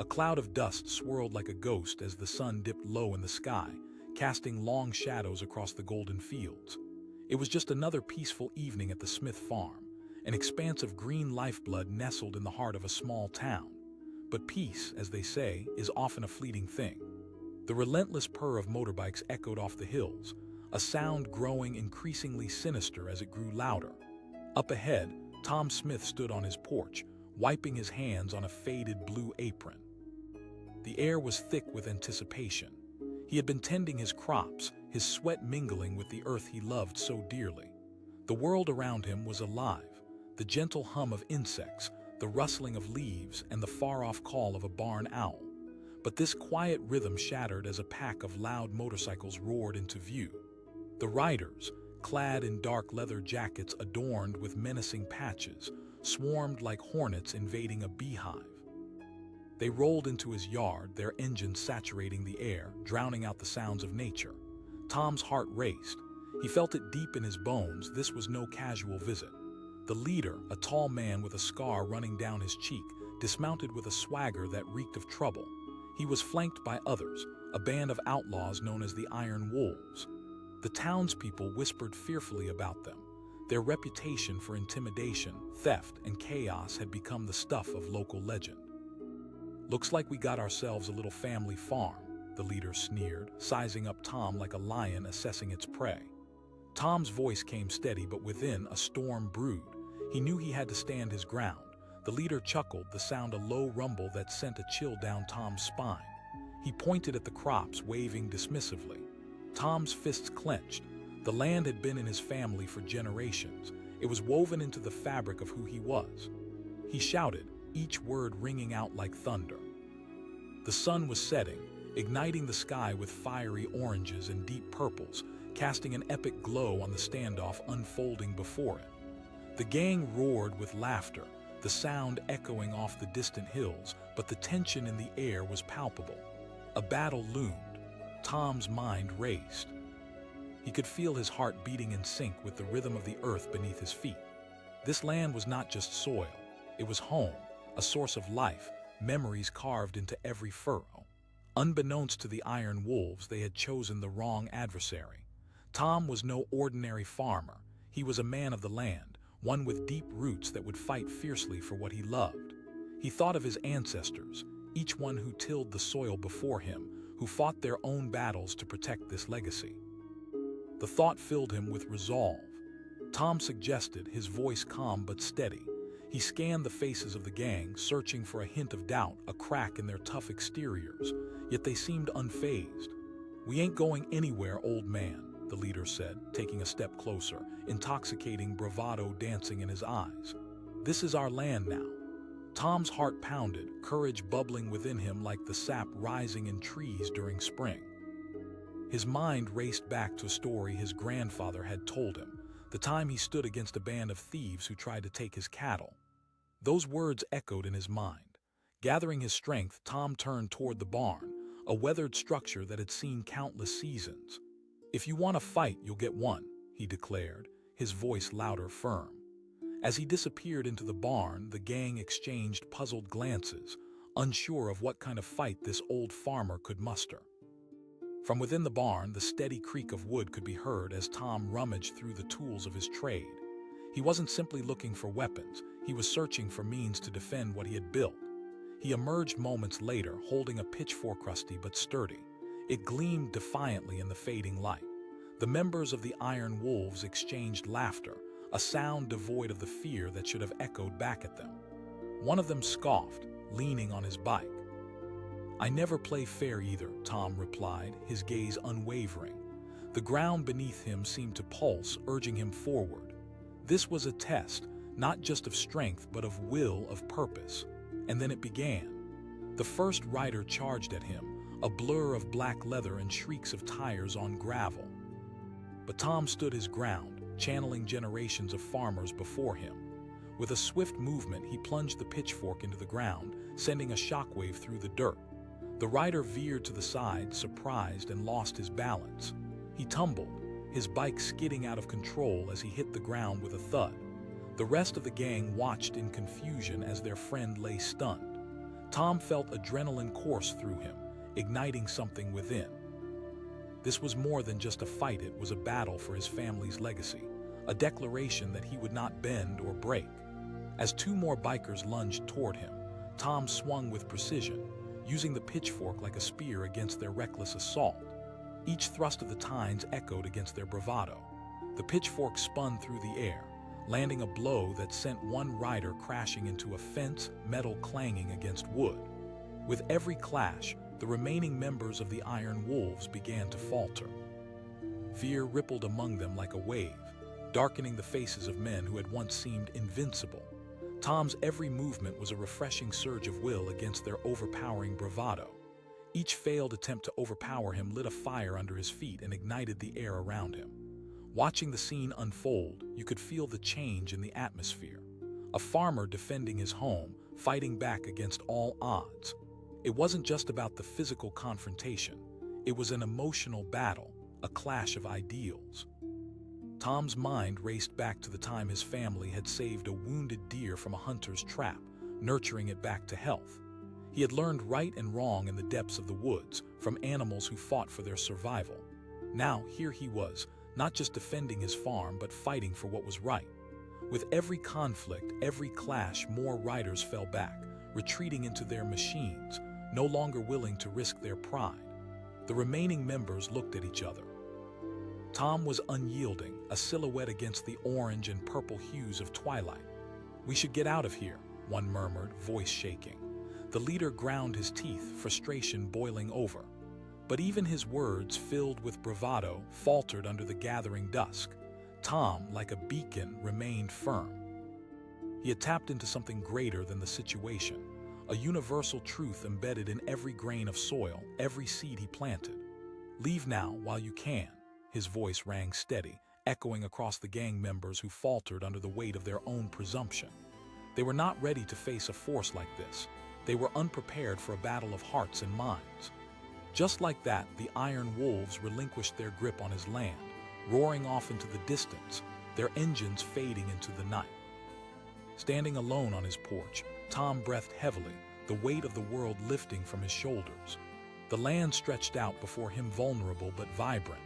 cloud of dust swirled like a ghost as the sun dipped low in the sky, casting long shadows across the golden fields. It was just another peaceful evening at the Smith farm, an expanse of green lifeblood nestled in the heart of a small town. But peace, as they say, is often a fleeting thing. The relentless purr of motorbikes echoed off the hills, a sound growing increasingly sinister as it grew louder. Up ahead, Tom Smith stood on his porch, wiping his hands on a faded blue apron. The air was thick with anticipation. He had been tending his crops, his sweat mingling with the earth he loved so dearly. The world around him was alive, the gentle hum of insects, the rustling of leaves, and the far-off call of a barn owl. But this quiet rhythm shattered as a pack of loud motorcycles roared into view. The riders, clad in dark leather jackets adorned with menacing patches, swarmed like hornets invading a beehive. They rolled into his yard, their engines saturating the air, drowning out the sounds of nature. Tom's heart raced. He felt it deep in his bones. This was no casual visit. The leader, a tall man with a scar running down his cheek, dismounted with a swagger that reeked of trouble. He was flanked by others, a band of outlaws known as the Iron Wolves. The townspeople whispered fearfully about them. Their reputation for intimidation, theft, and chaos had become the stuff of local legend. "Looks like we got ourselves a little family farm," the leader sneered, sizing up Tom like a lion assessing its prey. Tom's voice came steady, but within, a storm brewed. He knew he had to stand his ground. The leader chuckled, the sound a low rumble that sent a chill down Tom's spine. He pointed at the crops, waving dismissively. Tom's fists clenched. The land had been in his family for generations. It was woven into the fabric of who he was. He shouted, each word ringing out like thunder. The sun was setting, igniting the sky with fiery oranges and deep purples, casting an epic glow on the standoff unfolding before it. The gang roared with laughter, the sound echoing off the distant hills, but the tension in the air was palpable. A battle loomed. Tom's mind raced. He could feel his heart beating in sync with the rhythm of the earth beneath his feet. This land was not just soil. It was home, a source of life, memories carved into every furrow. Unbeknownst to the Iron Wolves, they had chosen the wrong adversary. Tom was no ordinary farmer. He was a man of the land, one with deep roots that would fight fiercely for what he loved. He thought of his ancestors, each one who tilled the soil before him, who fought their own battles to protect this legacy. The thought filled him with resolve. Tom suggested, his voice calm but steady. He scanned the faces of the gang, searching for a hint of doubt, a crack in their tough exteriors, yet they seemed unfazed. "We ain't going anywhere, old man," the leader said, taking a step closer, intoxicating bravado dancing in his eyes. "This is our land now." Tom's heart pounded, courage bubbling within him like the sap rising in trees during spring. His mind raced back to a story his grandfather had told him, the time he stood against a band of thieves who tried to take his cattle. Those words echoed in his mind. Gathering his strength, Tom turned toward the barn, a weathered structure that had seen countless seasons. "If you want to fight, you'll get one," he declared, his voice louder, firm. As he disappeared into the barn, the gang exchanged puzzled glances, unsure of what kind of fight this old farmer could muster. From within the barn, the steady creak of wood could be heard as Tom rummaged through the tools of his trade. He wasn't simply looking for weapons, he was searching for means to defend what he had built. He emerged moments later, holding a pitchfork, rusty but sturdy. It gleamed defiantly in the fading light. The members of the Iron Wolves exchanged laughter, a sound devoid of the fear that should have echoed back at them. One of them scoffed, leaning on his bike. "I never play fair either," Tom replied, his gaze unwavering. The ground beneath him seemed to pulse, urging him forward. This was a test, not just of strength, but of will, of purpose. And then it began. The first rider charged at him, a blur of black leather and shrieks of tires on gravel. But Tom stood his ground, channeling generations of farmers before him. With a swift movement, he plunged the pitchfork into the ground, sending a shockwave through the dirt. The rider veered to the side, surprised, and lost his balance. He tumbled, his bike skidding out of control as he hit the ground with a thud. The rest of the gang watched in confusion as their friend lay stunned. Tom felt adrenaline course through him, igniting something within. This was more than just a fight, it was a battle for his family's legacy, a declaration that he would not bend or break. As two more bikers lunged toward him, Tom swung with precision, using the pitchfork like a spear against their reckless assault. Each thrust of the tines echoed against their bravado. The pitchfork spun through the air, landing a blow that sent one rider crashing into a fence, metal clanging against wood. With every clash, the remaining members of the Iron Wolves began to falter. Fear rippled among them like a wave, darkening the faces of men who had once seemed invincible. Tom's every movement was a refreshing surge of will against their overpowering bravado. Each failed attempt to overpower him lit a fire under his feet and ignited the air around him. Watching the scene unfold, you could feel the change in the atmosphere. A farmer defending his home, fighting back against all odds. It wasn't just about the physical confrontation. It was an emotional battle, a clash of ideals. Tom's mind raced back to the time his family had saved a wounded deer from a hunter's trap, nurturing it back to health. He had learned right and wrong in the depths of the woods, from animals who fought for their survival. Now, here he was, not just defending his farm, but fighting for what was right. With every conflict, every clash, more riders fell back, retreating into their machines, no longer willing to risk their pride. The remaining members looked at each other. Tom was unyielding, a silhouette against the orange and purple hues of twilight. "We should get out of here," one murmured, voice shaking. The leader ground his teeth, frustration boiling over. But even his words, filled with bravado, faltered under the gathering dusk. Tom, like a beacon, remained firm. He had tapped into something greater than the situation, a universal truth embedded in every grain of soil, every seed he planted. "Leave now while you can." His voice rang steady, echoing across the gang members who faltered under the weight of their own presumption. They were not ready to face a force like this. They were unprepared for a battle of hearts and minds. Just like that, the Iron Wolves relinquished their grip on his land, roaring off into the distance, their engines fading into the night. Standing alone on his porch, Tom breathed heavily, the weight of the world lifting from his shoulders. The land stretched out before him, vulnerable but vibrant.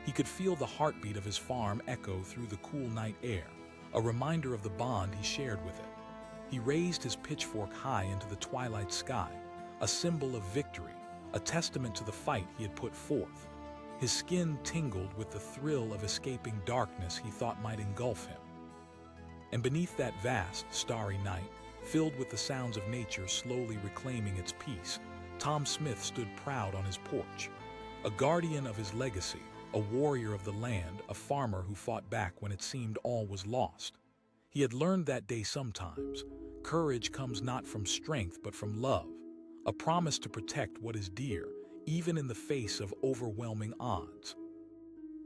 He could feel the heartbeat of his farm echo through the cool night air, a reminder of the bond he shared with it. He raised his pitchfork high into the twilight sky, a symbol of victory, a testament to the fight he had put forth. His skin tingled with the thrill of escaping darkness he thought might engulf him. And beneath that vast, starry night, filled with the sounds of nature slowly reclaiming its peace, Tom Smith stood proud on his porch, a guardian of his legacy, a warrior of the land, a farmer who fought back when it seemed all was lost. He had learned that day sometimes, courage comes not from strength but from love, a promise to protect what is dear, even in the face of overwhelming odds.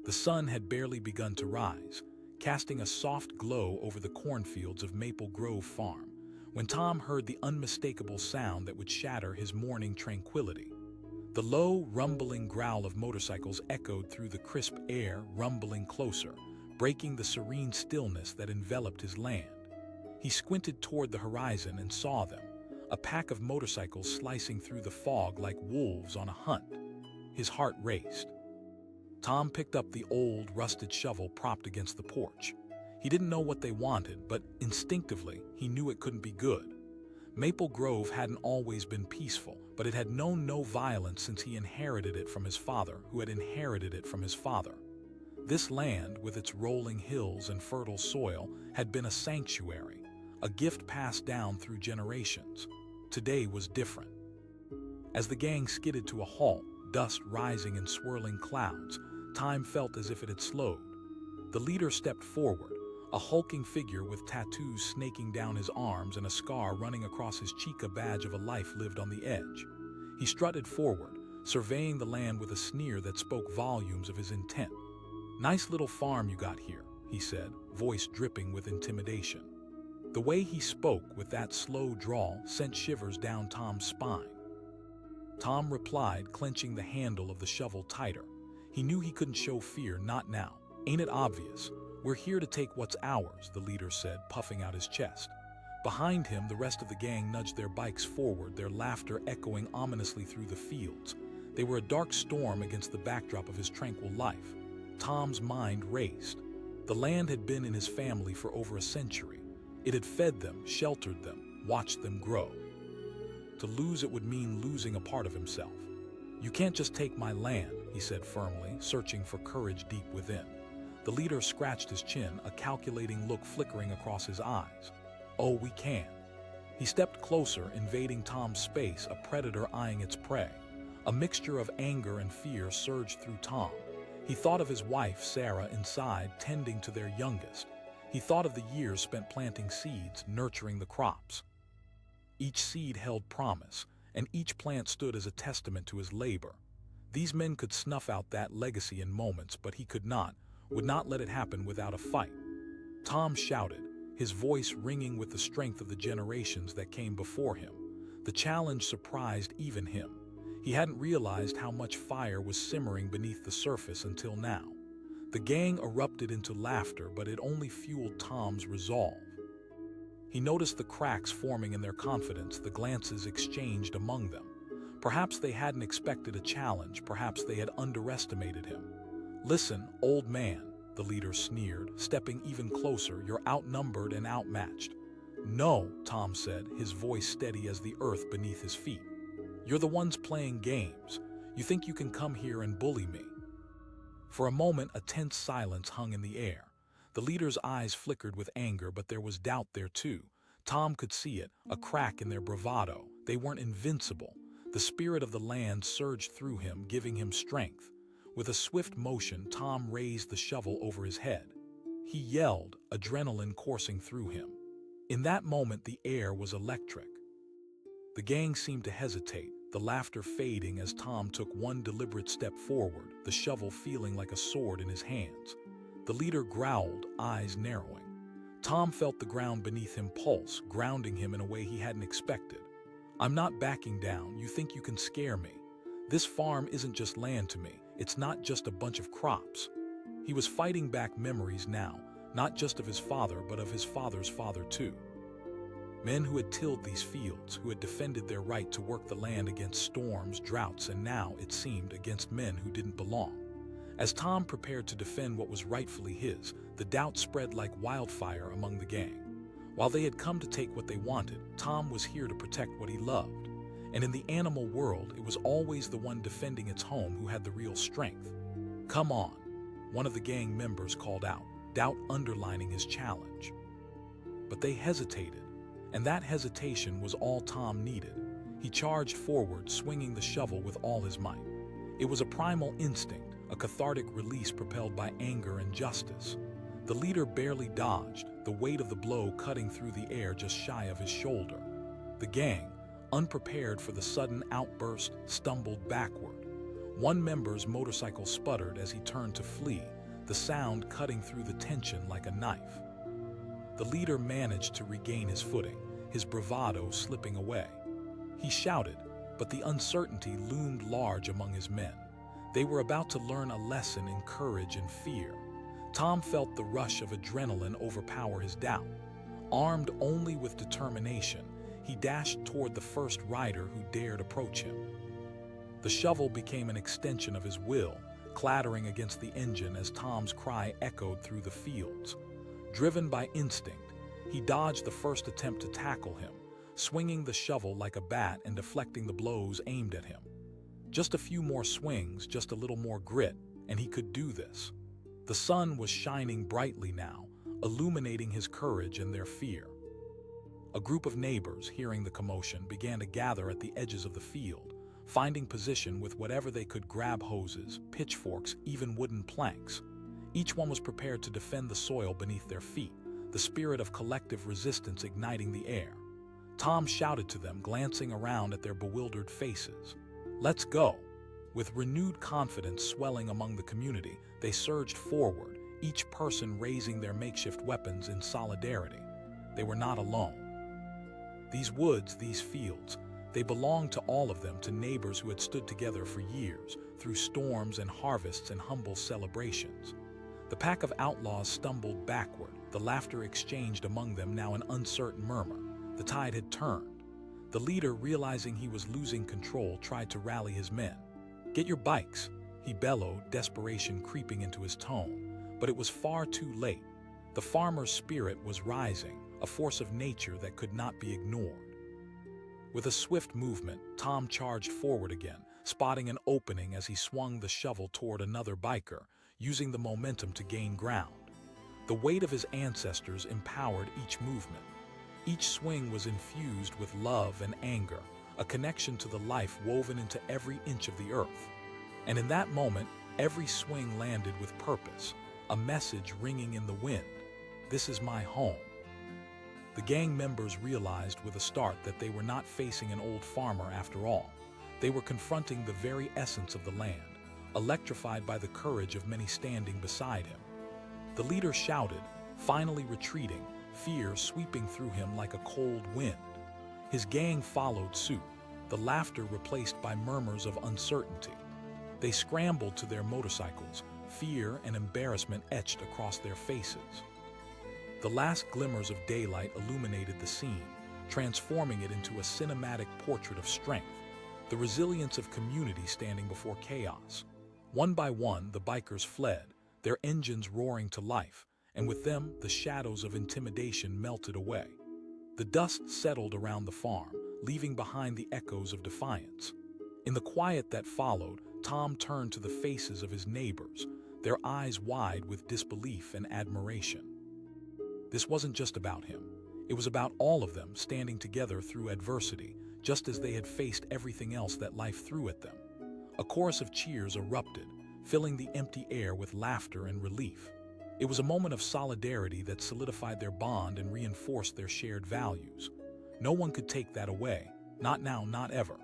The sun had barely begun to rise, casting a soft glow over the cornfields of Maple Grove Farm, when Tom heard the unmistakable sound that would shatter his morning tranquility. The low, rumbling growl of motorcycles echoed through the crisp air, rumbling closer, breaking the serene stillness that enveloped his land. He squinted toward the horizon and saw them, a pack of motorcycles slicing through the fog like wolves on a hunt. His heart raced. Tom picked up the old, rusted shovel propped against the porch. He didn't know what they wanted, but instinctively, he knew it couldn't be good. Maple Grove hadn't always been peaceful, but it had known no violence since he inherited it from his father, who had inherited it from his father. This land, with its rolling hills and fertile soil, had been a sanctuary, a gift passed down through generations. Today was different. As the gang skidded to a halt, dust rising in swirling clouds, time felt as if it had slowed. The leader stepped forward, a hulking figure with tattoos snaking down his arms and a scar running across his cheek, a badge of a life lived on the edge. He strutted forward, surveying the land with a sneer that spoke volumes of his intent. "Nice little farm you got here," he said, voice dripping with intimidation. The way he spoke, with that slow drawl, sent shivers down Tom's spine. Tom replied, clenching the handle of the shovel tighter. He knew he couldn't show fear, not now. "Ain't it obvious? We're here to take what's ours," the leader said, puffing out his chest. Behind him, the rest of the gang nudged their bikes forward, their laughter echoing ominously through the fields. They were a dark storm against the backdrop of his tranquil life. Tom's mind raced. The land had been in his family for over a century. It had fed them, sheltered them, watched them grow. To lose it would mean losing a part of himself. "You can't just take my land," he said firmly, searching for courage deep within. The leader scratched his chin, a calculating look flickering across his eyes. "Oh, we can." He stepped closer, invading Tom's space, a predator eyeing its prey. A mixture of anger and fear surged through Tom. He thought of his wife, Sarah, inside, tending to their youngest. He thought of the years spent planting seeds, nurturing the crops. Each seed held promise, and each plant stood as a testament to his labor. These men could snuff out that legacy in moments, but he could not, would not let it happen without a fight. Tom shouted, his voice ringing with the strength of the generations that came before him. The challenge surprised even him. He hadn't realized how much fire was simmering beneath the surface until now. The gang erupted into laughter, but it only fueled Tom's resolve. He noticed the cracks forming in their confidence, the glances exchanged among them. Perhaps they hadn't expected a challenge, perhaps they had underestimated him. "Listen, old man," the leader sneered, stepping even closer, "you're outnumbered and outmatched." "No," Tom said, his voice steady as the earth beneath his feet. "You're the ones playing games. You think you can come here and bully me." For a moment, a tense silence hung in the air. The leader's eyes flickered with anger, but there was doubt there too. Tom could see it, a crack in their bravado. They weren't invincible. The spirit of the land surged through him, giving him strength. With a swift motion, Tom raised the shovel over his head. He yelled, adrenaline coursing through him. In that moment, the air was electric. The gang seemed to hesitate, the laughter fading as Tom took one deliberate step forward, the shovel feeling like a sword in his hands. The leader growled, eyes narrowing. Tom felt the ground beneath him pulse, grounding him in a way he hadn't expected. "I'm not backing down. You think you can scare me? This farm isn't just land to me. It's not just a bunch of crops." He was fighting back memories now, not just of his father, but of his father's father too. Men who had tilled these fields, who had defended their right to work the land against storms, droughts, and now, it seemed, against men who didn't belong. As Tom prepared to defend what was rightfully his, the doubt spread like wildfire among the gang. While they had come to take what they wanted, Tom was here to protect what he loved. And in the animal world, it was always the one defending its home who had the real strength. "Come on," one of the gang members called out, doubt underlining his challenge. But they hesitated, and that hesitation was all Tom needed. He charged forward, swinging the shovel with all his might. It was a primal instinct, a cathartic release propelled by anger and justice. The leader barely dodged, the weight of the blow cutting through the air just shy of his shoulder. The gang, unprepared for the sudden outburst, stumbled backward. One member's motorcycle sputtered as he turned to flee, the sound cutting through the tension like a knife. The leader managed to regain his footing, his bravado slipping away. He shouted, but the uncertainty loomed large among his men. They were about to learn a lesson in courage and fear. Tom felt the rush of adrenaline overpower his doubt. Armed only with determination, he dashed toward the first rider who dared approach him. The shovel became an extension of his will, clattering against the engine as Tom's cry echoed through the fields. Driven by instinct, he dodged the first attempt to tackle him, swinging the shovel like a bat and deflecting the blows aimed at him. Just a few more swings, just a little more grit, and he could do this. The sun was shining brightly now, illuminating his courage and their fear. A group of neighbors, hearing the commotion, began to gather at the edges of the field, finding position with whatever they could grab: hoses, pitchforks, even wooden planks. Each one was prepared to defend the soil beneath their feet, the spirit of collective resistance igniting the air. Tom shouted to them, glancing around at their bewildered faces. "Let's go!" With renewed confidence swelling among the community, they surged forward, each person raising their makeshift weapons in solidarity. They were not alone. These woods, these fields, they belonged to all of them, to neighbors who had stood together for years, through storms and harvests and humble celebrations. The pack of outlaws stumbled backward, the laughter exchanged among them now an uncertain murmur. The tide had turned. The leader, realizing he was losing control, tried to rally his men. "Get your bikes," he bellowed, desperation creeping into his tone. But it was far too late. The farmer's spirit was rising, a force of nature that could not be ignored. With a swift movement, Tom charged forward again, spotting an opening as he swung the shovel toward another biker, using the momentum to gain ground. The weight of his ancestors empowered each movement. Each swing was infused with love and anger, a connection to the life woven into every inch of the earth. And in that moment, every swing landed with purpose, a message ringing in the wind. "This is my home." The gang members realized with a start that they were not facing an old farmer after all. They were confronting the very essence of the land, electrified by the courage of many standing beside him. The leader shouted, finally retreating, fear sweeping through him like a cold wind. His gang followed suit, the laughter replaced by murmurs of uncertainty. They scrambled to their motorcycles, fear and embarrassment etched across their faces. The last glimmers of daylight illuminated the scene, transforming it into a cinematic portrait of strength, the resilience of community standing before chaos. One by one, the bikers fled, their engines roaring to life, and with them, the shadows of intimidation melted away. The dust settled around the farm, leaving behind the echoes of defiance. In the quiet that followed, Tom turned to the faces of his neighbors, their eyes wide with disbelief and admiration. This wasn't just about him. It was about all of them standing together through adversity, just as they had faced everything else that life threw at them. A chorus of cheers erupted, filling the empty air with laughter and relief. It was a moment of solidarity that solidified their bond and reinforced their shared values. No one could take that away, not now, not ever.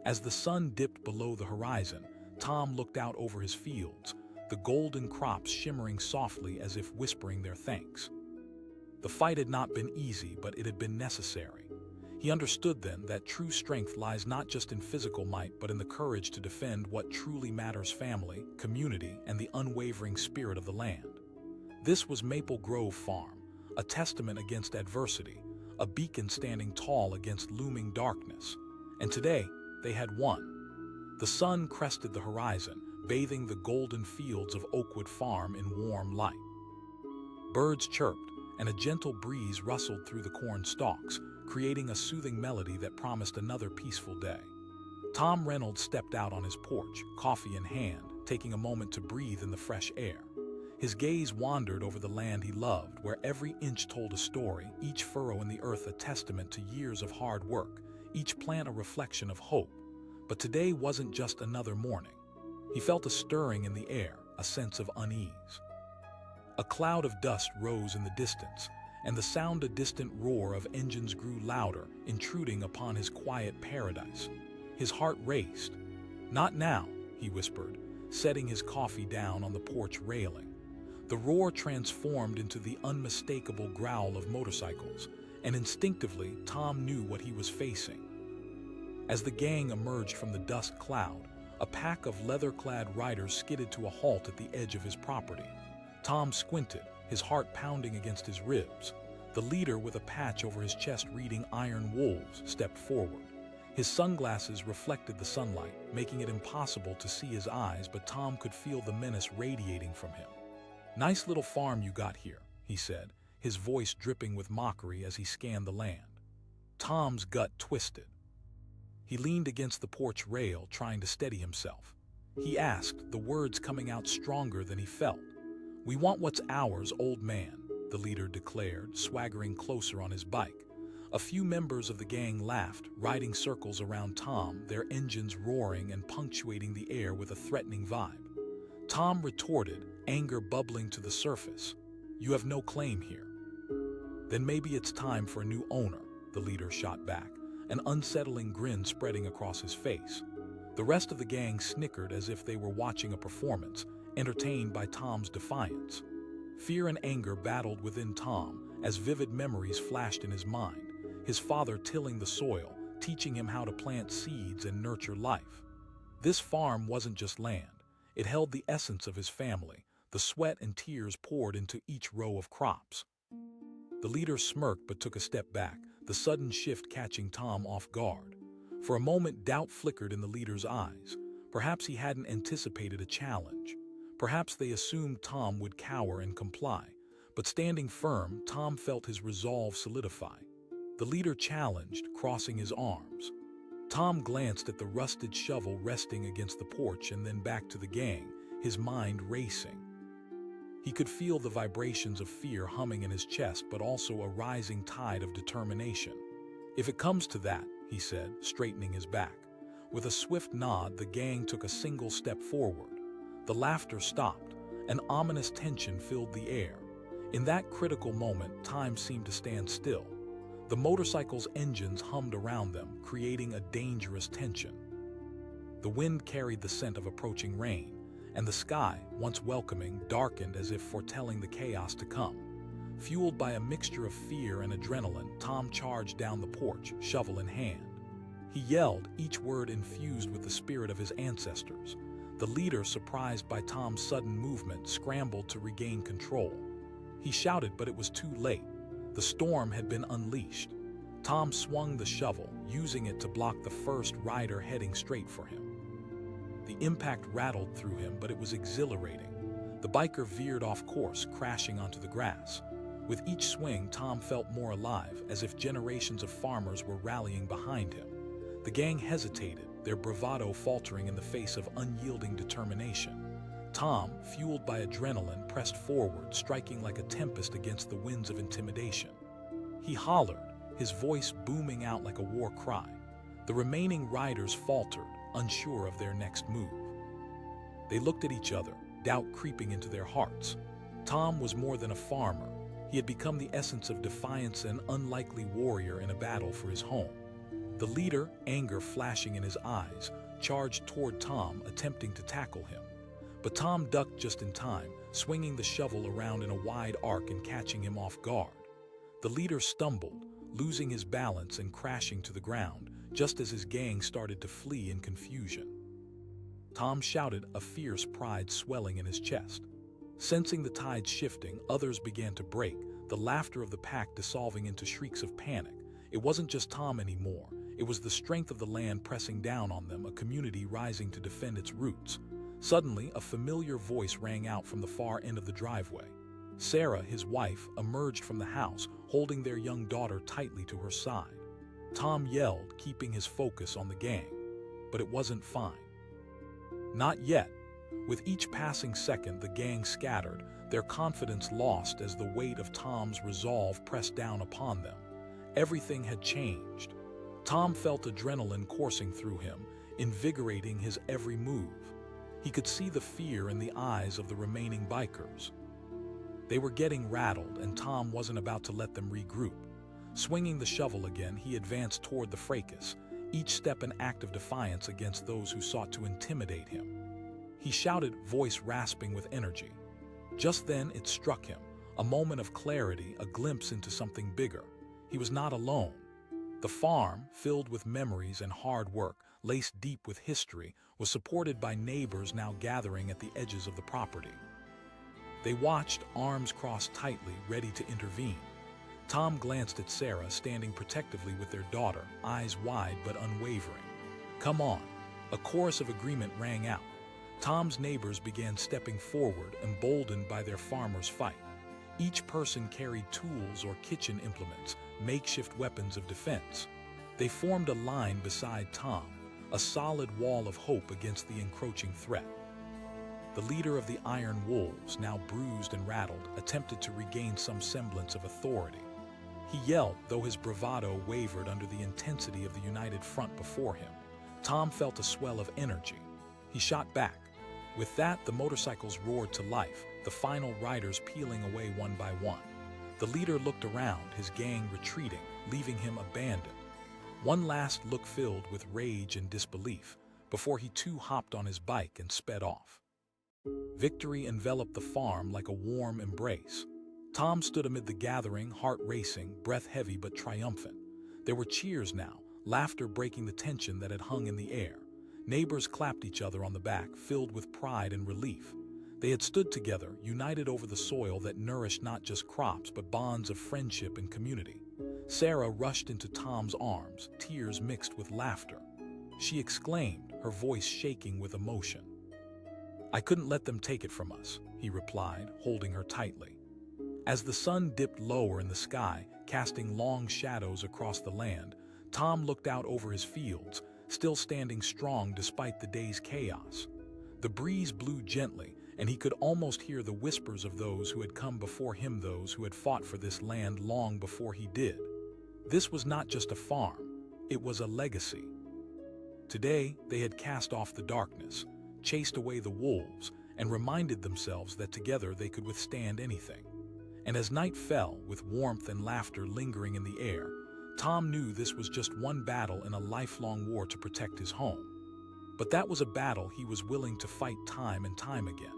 As the sun dipped below the horizon, Tom looked out over his fields, the golden crops shimmering softly as if whispering their thanks. The fight had not been easy, but it had been necessary. He understood then that true strength lies not just in physical might, but in the courage to defend what truly matters: family, community, and the unwavering spirit of the land. This was Maple Grove Farm, a testament against adversity, a beacon standing tall against looming darkness. And today, they had won. The sun crested the horizon, bathing the golden fields of Oakwood Farm in warm light. Birds chirped, and a gentle breeze rustled through the corn stalks, creating a soothing melody that promised another peaceful day. Tom Reynolds stepped out on his porch, coffee in hand, taking a moment to breathe in the fresh air. His gaze wandered over the land he loved, where every inch told a story, each furrow in the earth a testament to years of hard work, each plant a reflection of hope. But today wasn't just another morning. He felt a stirring in the air, a sense of unease. A cloud of dust rose in the distance, and the sound a distant roar of engines grew louder, intruding upon his quiet paradise. His heart raced. "Not now," he whispered, setting his coffee down on the porch railing. The roar transformed into the unmistakable growl of motorcycles, and instinctively Tom knew what he was facing. As the gang emerged from the dust cloud, a pack of leather-clad riders skidded to a halt at the edge of his property. Tom squinted, his heart pounding against his ribs. The leader, with a patch over his chest reading "Iron Wolves," stepped forward. His sunglasses reflected the sunlight, making it impossible to see his eyes, but Tom could feel the menace radiating from him. "Nice little farm you got here," he said, his voice dripping with mockery as he scanned the land. Tom's gut twisted. He leaned against the porch rail, trying to steady himself. He asked, the words coming out stronger than he felt. "We want what's ours, old man," the leader declared, swaggering closer on his bike. A few members of the gang laughed, riding circles around Tom, their engines roaring and punctuating the air with a threatening vibe. Tom retorted, anger bubbling to the surface. "You have no claim here." "Then maybe it's time for a new owner," the leader shot back, an unsettling grin spreading across his face. The rest of the gang snickered as if they were watching a performance, entertained by Tom's defiance. Fear and anger battled within Tom as vivid memories flashed in his mind, his father tilling the soil, teaching him how to plant seeds and nurture life. This farm wasn't just land. It held the essence of his family, the sweat and tears poured into each row of crops. The leader smirked but took a step back, the sudden shift catching Tom off guard. For a moment, doubt flickered in the leader's eyes. Perhaps he hadn't anticipated a challenge. Perhaps they assumed Tom would cower and comply. But standing firm, Tom felt his resolve solidify. The leader challenged, crossing his arms. Tom glanced at the rusted shovel resting against the porch and then back to the gang, his mind racing. He could feel the vibrations of fear humming in his chest, but also a rising tide of determination. "If it comes to that," he said, straightening his back. With a swift nod, the gang took a single step forward. The laughter stopped. An ominous tension filled the air. In that critical moment, time seemed to stand still. The motorcycle's engines hummed around them, creating a dangerous tension. The wind carried the scent of approaching rain, and the sky, once welcoming, darkened as if foretelling the chaos to come. Fueled by a mixture of fear and adrenaline, Tom charged down the porch, shovel in hand. He yelled, each word infused with the spirit of his ancestors. The leader, surprised by Tom's sudden movement, scrambled to regain control. He shouted, but it was too late. The storm had been unleashed. Tom swung the shovel, using it to block the first rider heading straight for him. The impact rattled through him, but it was exhilarating. The biker veered off course, crashing onto the grass. With each swing, Tom felt more alive, as if generations of farmers were rallying behind him. The gang hesitated, their bravado faltering in the face of unyielding determination. Tom, fueled by adrenaline, pressed forward, striking like a tempest against the winds of intimidation. He hollered, his voice booming out like a war cry. The remaining riders faltered, unsure of their next move. They looked at each other, doubt creeping into their hearts. Tom was more than a farmer. He had become the essence of defiance, an unlikely warrior in a battle for his home. The leader, anger flashing in his eyes, charged toward Tom, attempting to tackle him. But Tom ducked just in time, swinging the shovel around in a wide arc and catching him off guard. The leader stumbled, losing his balance and crashing to the ground, just as his gang started to flee in confusion. Tom shouted, a fierce pride swelling in his chest. Sensing the tide shifting, others began to break, the laughter of the pack dissolving into shrieks of panic. It wasn't just Tom anymore. It was the strength of the land pressing down on them, a community rising to defend its roots. Suddenly, a familiar voice rang out from the far end of the driveway. Sarah, his wife, emerged from the house, holding their young daughter tightly to her side. Tom yelled, keeping his focus on the gang. But it wasn't fine. Not yet. With each passing second, the gang scattered, their confidence lost as the weight of Tom's resolve pressed down upon them. Everything had changed. Tom felt adrenaline coursing through him, invigorating his every move. He could see the fear in the eyes of the remaining bikers. They were getting rattled, and Tom wasn't about to let them regroup. Swinging the shovel again, he advanced toward the fracas, each step an act of defiance against those who sought to intimidate him. He shouted, voice rasping with energy. Just then it struck him, a moment of clarity, a glimpse into something bigger. He was not alone. The farm, filled with memories and hard work, laced deep with history, was supported by neighbors now gathering at the edges of the property. They watched, arms crossed tightly, ready to intervene. Tom glanced at Sarah, standing protectively with their daughter, eyes wide but unwavering. "Come on." A chorus of agreement rang out. Tom's neighbors began stepping forward, emboldened by their farmer's fight. Each person carried tools or kitchen implements, makeshift weapons of defense. They formed a line beside Tom, a solid wall of hope against the encroaching threat. The leader of the Iron Wolves, now bruised and rattled, attempted to regain some semblance of authority. He yelled, though his bravado wavered under the intensity of the united front before him. Tom felt a swell of energy. He shot back. With that, the motorcycles roared to life, the final riders peeling away one by one. The leader looked around, his gang retreating, leaving him abandoned. One last look filled with rage and disbelief, before he too hopped on his bike and sped off. Victory enveloped the farm like a warm embrace. Tom stood amid the gathering, heart racing, breath heavy but triumphant. There were cheers now, laughter breaking the tension that had hung in the air. Neighbors clapped each other on the back, filled with pride and relief. They had stood together, united over the soil that nourished not just crops but bonds of friendship and community. Sarah rushed into Tom's arms, tears mixed with laughter. She exclaimed, her voice shaking with emotion. "I couldn't let them take it from us," he replied, holding her tightly. As the sun dipped lower in the sky, casting long shadows across the land, Tom looked out over his fields, still standing strong despite the day's chaos. The breeze blew gently, and he could almost hear the whispers of those who had come before him, those who had fought for this land long before he did. This was not just a farm, it was a legacy. Today, they had cast off the darkness, chased away the wolves, and reminded themselves that together they could withstand anything. And as night fell, with warmth and laughter lingering in the air, Tom knew this was just one battle in a lifelong war to protect his home. But that was a battle he was willing to fight time and time again.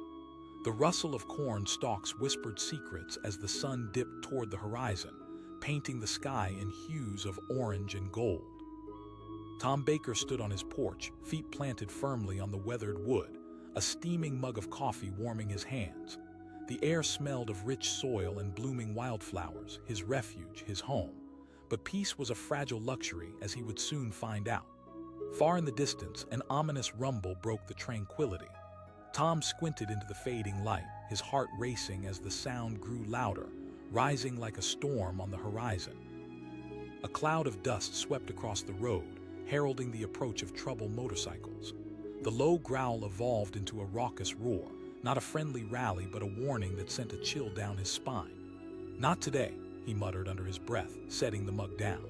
The rustle of corn stalks whispered secrets as the sun dipped toward the horizon, painting the sky in hues of orange and gold. Tom Baker stood on his porch, feet planted firmly on the weathered wood, a steaming mug of coffee warming his hands. The air smelled of rich soil and blooming wildflowers, his refuge, his home. But peace was a fragile luxury, as he would soon find out. Far in the distance, an ominous rumble broke the tranquility. Tom squinted into the fading light, his heart racing as the sound grew louder, rising like a storm on the horizon. A cloud of dust swept across the road, heralding the approach of troubled motorcycles. The low growl evolved into a raucous roar, not a friendly rally but a warning that sent a chill down his spine. "Not today," he muttered under his breath, setting the mug down.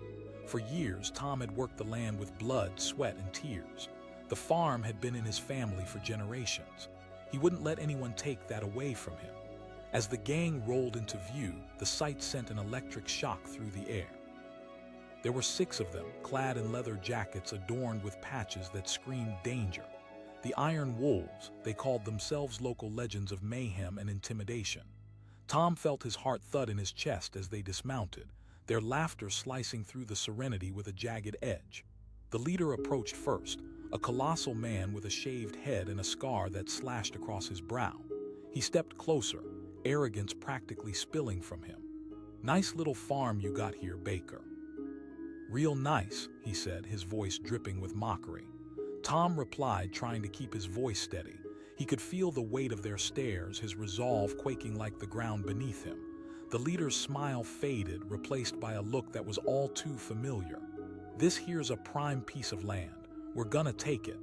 For years, Tom had worked the land with blood, sweat, and tears. The farm had been in his family for generations. He wouldn't let anyone take that away from him. As the gang rolled into view, the sight sent an electric shock through the air. There were 6 of them, clad in leather jackets adorned with patches that screamed danger. The Iron Wolves, they called themselves, local legends of mayhem and intimidation. Tom felt his heart thud in his chest as they dismounted, their laughter slicing through the serenity with a jagged edge. The leader approached first, a colossal man with a shaved head and a scar that slashed across his brow. He stepped closer, arrogance practically spilling from him. "Nice little farm you got here, Baker." "Real nice," he said, his voice dripping with mockery. Tom replied, trying to keep his voice steady. He could feel the weight of their stares, his resolve quaking like the ground beneath him. The leader's smile faded, replaced by a look that was all too familiar. "This here's a prime piece of land. We're gonna take it."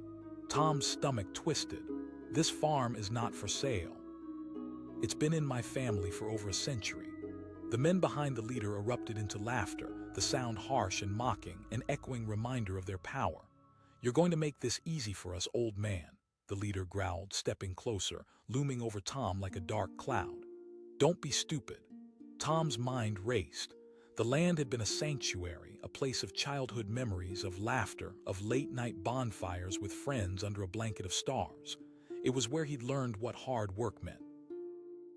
Tom's stomach twisted. "This farm is not for sale. It's been in my family for over a century." The men behind the leader erupted into laughter, the sound harsh and mocking, an echoing reminder of their power. "You're going to make this easy for us, old man," the leader growled, stepping closer, looming over Tom like a dark cloud. "Don't be stupid." Tom's mind raced. The land had been a sanctuary, a place of childhood memories, of laughter, of late-night bonfires with friends under a blanket of stars. It was where he'd learned what hard work meant.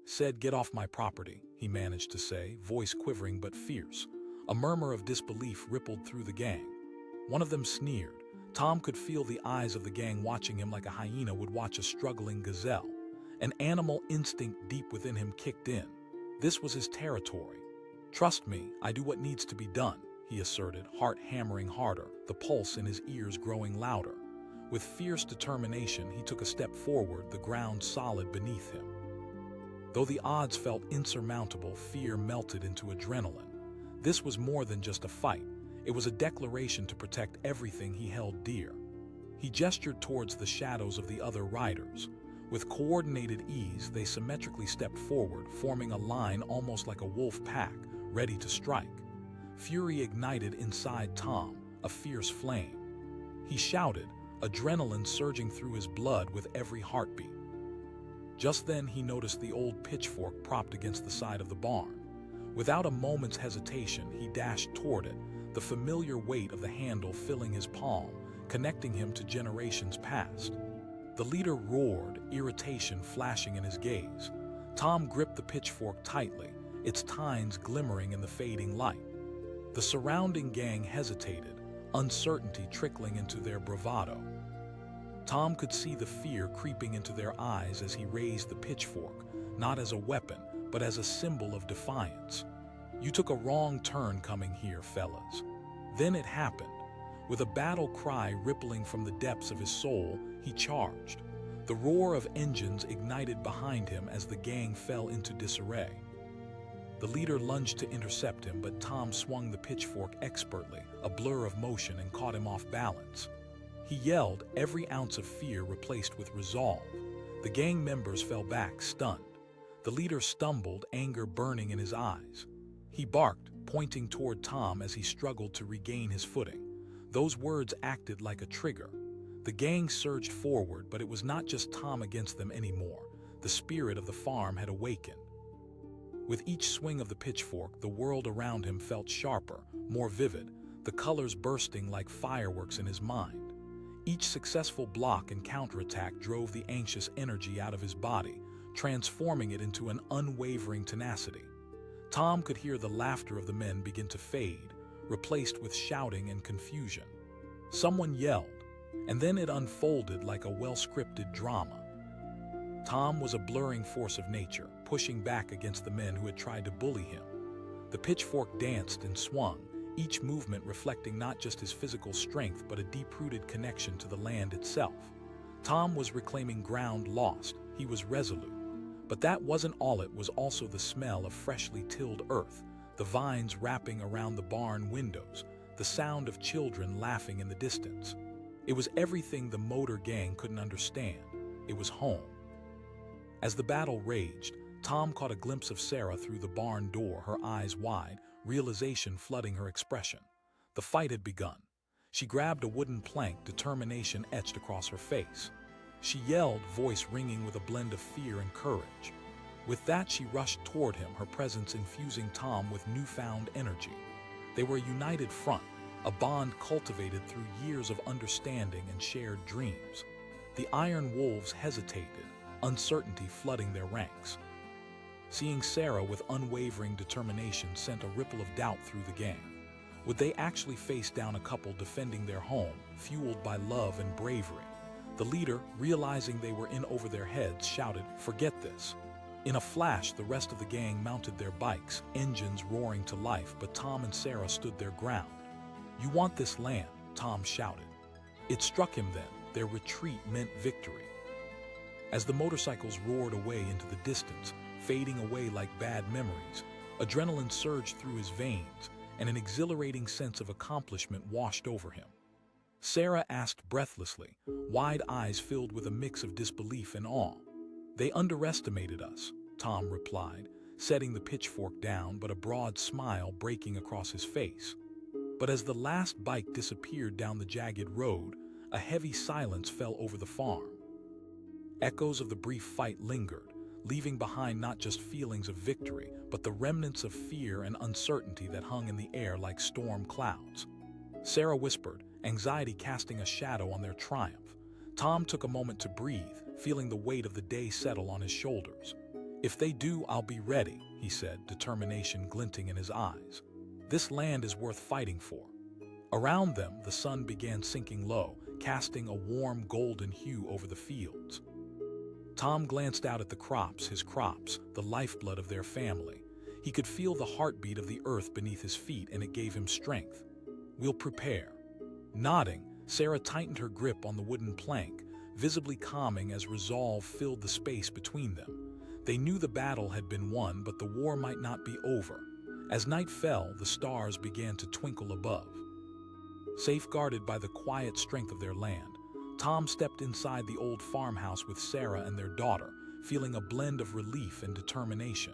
"Said, get off my property," he managed to say, voice quivering but fierce. A murmur of disbelief rippled through the gang. One of them sneered. Tom could feel the eyes of the gang watching him like a hyena would watch a struggling gazelle. An animal instinct deep within him kicked in. This was his territory. "Trust me, I do what needs to be done," he asserted, heart hammering harder, the pulse in his ears growing louder. With fierce determination, he took a step forward, the ground solid beneath him. Though the odds felt insurmountable, fear melted into adrenaline. This was more than just a fight. It was a declaration to protect everything he held dear. He gestured towards the shadows of the other riders. With coordinated ease, they symmetrically stepped forward, forming a line almost like a wolf pack, ready to strike. Fury ignited inside Tom, a fierce flame. He shouted, adrenaline surging through his blood with every heartbeat. Just then, he noticed the old pitchfork propped against the side of the barn. Without a moment's hesitation, he dashed toward it, the familiar weight of the handle filling his palm, connecting him to generations past. The leader roared, irritation flashing in his gaze. Tom gripped the pitchfork tightly, its tines glimmering in the fading light. The surrounding gang hesitated, uncertainty trickling into their bravado. Tom could see the fear creeping into their eyes as he raised the pitchfork, not as a weapon, but as a symbol of defiance. "You took a wrong turn coming here, fellas." Then it happened. With a battle cry rippling from the depths of his soul, he charged. The roar of engines ignited behind him as the gang fell into disarray. The leader lunged to intercept him, but Tom swung the pitchfork expertly, a blur of motion, and caught him off balance. He yelled, every ounce of fear replaced with resolve. The gang members fell back, stunned. The leader stumbled, anger burning in his eyes. He barked, pointing toward Tom as he struggled to regain his footing. Those words acted like a trigger. The gang surged forward, but it was not just Tom against them anymore. The spirit of the farm had awakened. With each swing of the pitchfork, the world around him felt sharper, more vivid, the colors bursting like fireworks in his mind. Each successful block and counterattack drove the anxious energy out of his body, transforming it into an unwavering tenacity. Tom could hear the laughter of the men begin to fade, replaced with shouting and confusion. Someone yelled, and then it unfolded like a well-scripted drama. Tom was a blurring force of nature, pushing back against the men who had tried to bully him. The pitchfork danced and swung, each movement reflecting not just his physical strength but a deep-rooted connection to the land itself. Tom was reclaiming ground lost. He was resolute. But that wasn't all. It was also the smell of freshly tilled earth, the vines wrapping around the barn windows, the sound of children laughing in the distance. It was everything the motor gang couldn't understand. It was home. As the battle raged, Tom caught a glimpse of Sarah through the barn door, her eyes wide, realization flooding her expression. The fight had begun. She grabbed a wooden plank, determination etched across her face. She yelled, voice ringing with a blend of fear and courage. With that, she rushed toward him, her presence infusing Tom with newfound energy. They were a united front, a bond cultivated through years of understanding and shared dreams. The Iron Wolves hesitated, uncertainty flooding their ranks. Seeing Sarah with unwavering determination sent a ripple of doubt through the gang. Would they actually face down a couple defending their home, fueled by love and bravery? The leader, realizing they were in over their heads, shouted, "Forget this." In a flash, the rest of the gang mounted their bikes, engines roaring to life, but Tom and Sarah stood their ground. "You want this land," Tom shouted. It struck him then. Their retreat meant victory. As the motorcycles roared away into the distance, fading away like bad memories, adrenaline surged through his veins, and an exhilarating sense of accomplishment washed over him. Sarah asked breathlessly, wide eyes filled with a mix of disbelief and awe. "They underestimated us," Tom replied, setting the pitchfork down, but a broad smile breaking across his face. But as the last bike disappeared down the jagged road, a heavy silence fell over the farm. Echoes of the brief fight lingered, leaving behind not just feelings of victory, but the remnants of fear and uncertainty that hung in the air like storm clouds. Sarah whispered, anxiety casting a shadow on their triumph. Tom took a moment to breathe, feeling the weight of the day settle on his shoulders. "If they do, I'll be ready," he said, determination glinting in his eyes. "This land is worth fighting for." Around them, the sun began sinking low, casting a warm golden hue over the fields. Tom glanced out at the crops, the lifeblood of their family. He could feel the heartbeat of the earth beneath his feet, and it gave him strength. "We'll prepare." Nodding, Sarah tightened her grip on the wooden plank, visibly calming as resolve filled the space between them. They knew the battle had been won, but the war might not be over. As night fell, the stars began to twinkle above. Safeguarded by the quiet strength of their land, Tom stepped inside the old farmhouse with Sarah and their daughter, feeling a blend of relief and determination.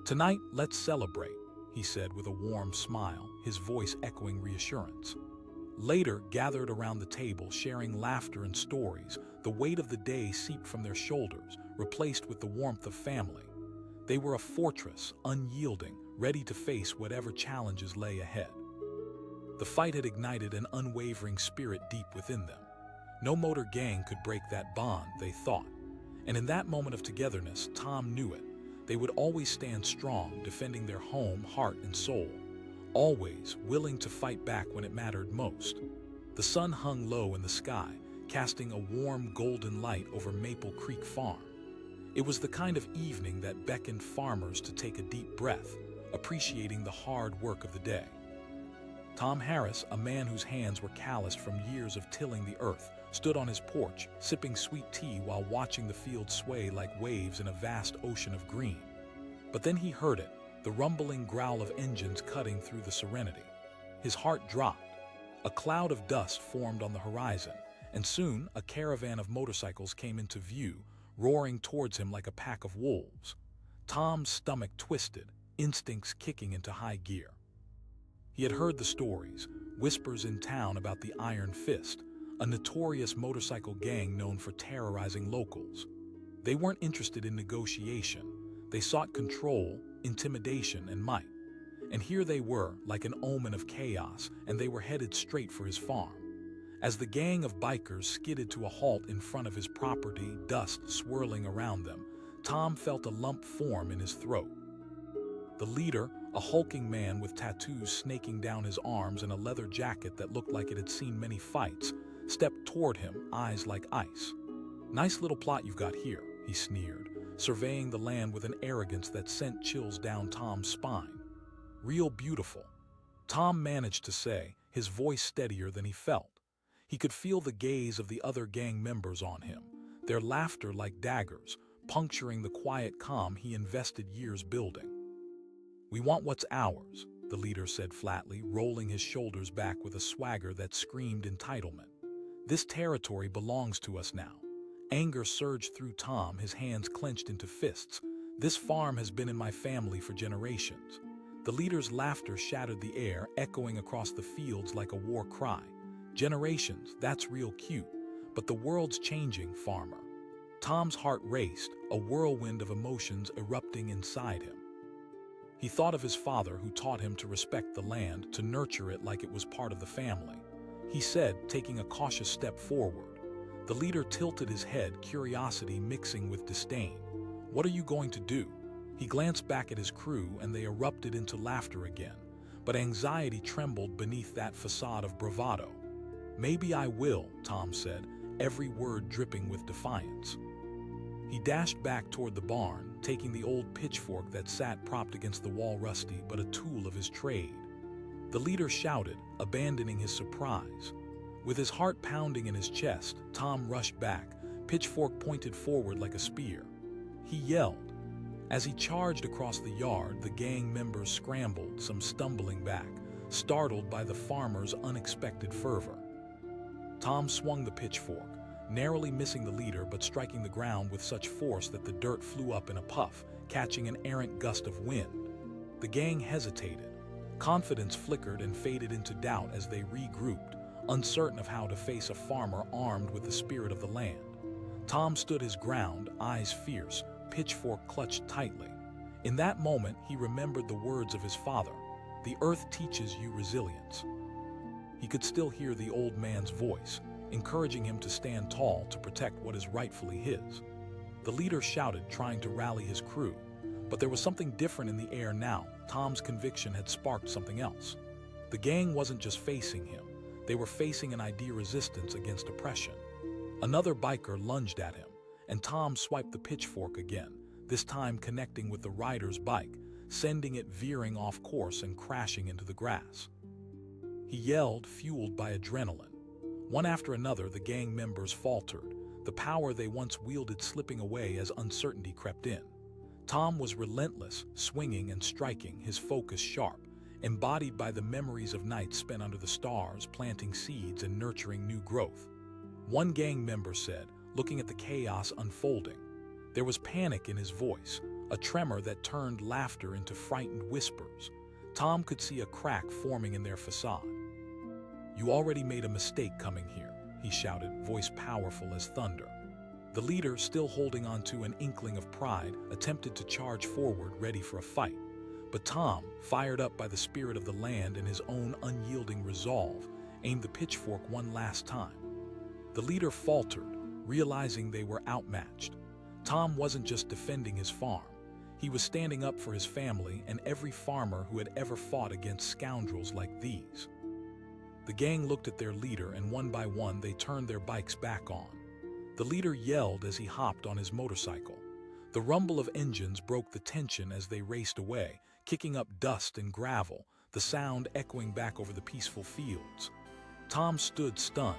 "Tonight, let's celebrate," he said with a warm smile, his voice echoing reassurance. Later, gathered around the table, sharing laughter and stories, the weight of the day seeped from their shoulders, replaced with the warmth of family. They were a fortress, unyielding, ready to face whatever challenges lay ahead. The fight had ignited an unwavering spirit deep within them. No motor gang could break that bond, they thought. And in that moment of togetherness, Tom knew it. They would always stand strong, defending their home, heart, and soul. Always willing to fight back when it mattered most. The sun hung low in the sky, casting a warm golden light over Maple Creek Farm. It was the kind of evening that beckoned farmers to take a deep breath, appreciating the hard work of the day. Tom Harris, a man whose hands were calloused from years of tilling the earth, stood on his porch, sipping sweet tea while watching the field sway like waves in a vast ocean of green. But then he heard it, the rumbling growl of engines cutting through the serenity. His heart dropped. A cloud of dust formed on the horizon, and soon a caravan of motorcycles came into view, roaring towards him like a pack of wolves. Tom's stomach twisted, instincts kicking into high gear. He had heard the stories, whispers in town about the Iron Fist, a notorious motorcycle gang known for terrorizing locals. They weren't interested in negotiation. They sought control, intimidation, and might. And here they were, like an omen of chaos, and they were headed straight for his farm. As the gang of bikers skidded to a halt in front of his property, dust swirling around them, Tom felt a lump form in his throat. The leader, a hulking man with tattoos snaking down his arms and a leather jacket that looked like it had seen many fights, stepped toward him, eyes like ice. "Nice little plot you've got here," he sneered, surveying the land with an arrogance that sent chills down Tom's spine. "Real beautiful," Tom managed to say, his voice steadier than he felt. He could feel the gaze of the other gang members on him, their laughter like daggers, puncturing the quiet calm he invested years building. "We want what's ours," the leader said flatly, rolling his shoulders back with a swagger that screamed entitlement. "This territory belongs to us now." Anger surged through Tom, his hands clenched into fists. "This farm has been in my family for generations." The leader's laughter shattered the air, echoing across the fields like a war cry. "Generations, that's real cute. But the world's changing, farmer." Tom's heart raced, a whirlwind of emotions erupting inside him. He thought of his father, who taught him to respect the land, to nurture it like it was part of the family. He said, taking a cautious step forward. The leader tilted his head, curiosity mixing with disdain. "What are you going to do?" He glanced back at his crew, and they erupted into laughter again, but anxiety trembled beneath that facade of bravado. "Maybe I will," Tom said, every word dripping with defiance. He dashed back toward the barn, taking the old pitchfork that sat propped against the wall, rusty but a tool of his trade. The leader shouted, abandoning his surprise. With his heart pounding in his chest, Tom rushed back, pitchfork pointed forward like a spear. He yelled. As he charged across the yard, the gang members scrambled, some stumbling back, startled by the farmer's unexpected fervor. Tom swung the pitchfork, narrowly missing the leader but striking the ground with such force that the dirt flew up in a puff, catching an errant gust of wind. The gang hesitated. Confidence flickered and faded into doubt as they regrouped, uncertain of how to face a farmer armed with the spirit of the land. Tom stood his ground, eyes fierce, pitchfork clutched tightly. In that moment, he remembered the words of his father, "The earth teaches you resilience." He could still hear the old man's voice, encouraging him to stand tall to protect what is rightfully his. The leader shouted, trying to rally his crew, but there was something different in the air now. Tom's conviction had sparked something else. The gang wasn't just facing him, they were facing an idea: resistance against oppression. Another biker lunged at him, and Tom swiped the pitchfork again, this time connecting with the rider's bike, sending it veering off course and crashing into the grass. He yelled, fueled by adrenaline. One after another, the gang members faltered, the power they once wielded slipping away as uncertainty crept in. Tom was relentless, swinging and striking, his focus sharp, embodied by the memories of nights spent under the stars, planting seeds and nurturing new growth. One gang member said, looking at the chaos unfolding. There was panic in his voice, a tremor that turned laughter into frightened whispers. Tom could see a crack forming in their facade. "You already made a mistake coming here," he shouted, voice powerful as thunder. The leader, still holding on to an inkling of pride, attempted to charge forward, ready for a fight. But Tom, fired up by the spirit of the land and his own unyielding resolve, aimed the pitchfork one last time. The leader faltered, realizing they were outmatched. Tom wasn't just defending his farm. He was standing up for his family and every farmer who had ever fought against scoundrels like these. The gang looked at their leader, and one by one they turned their bikes back on. The leader yelled as he hopped on his motorcycle. The rumble of engines broke the tension as they raced away, kicking up dust and gravel, the sound echoing back over the peaceful fields. Tom stood stunned,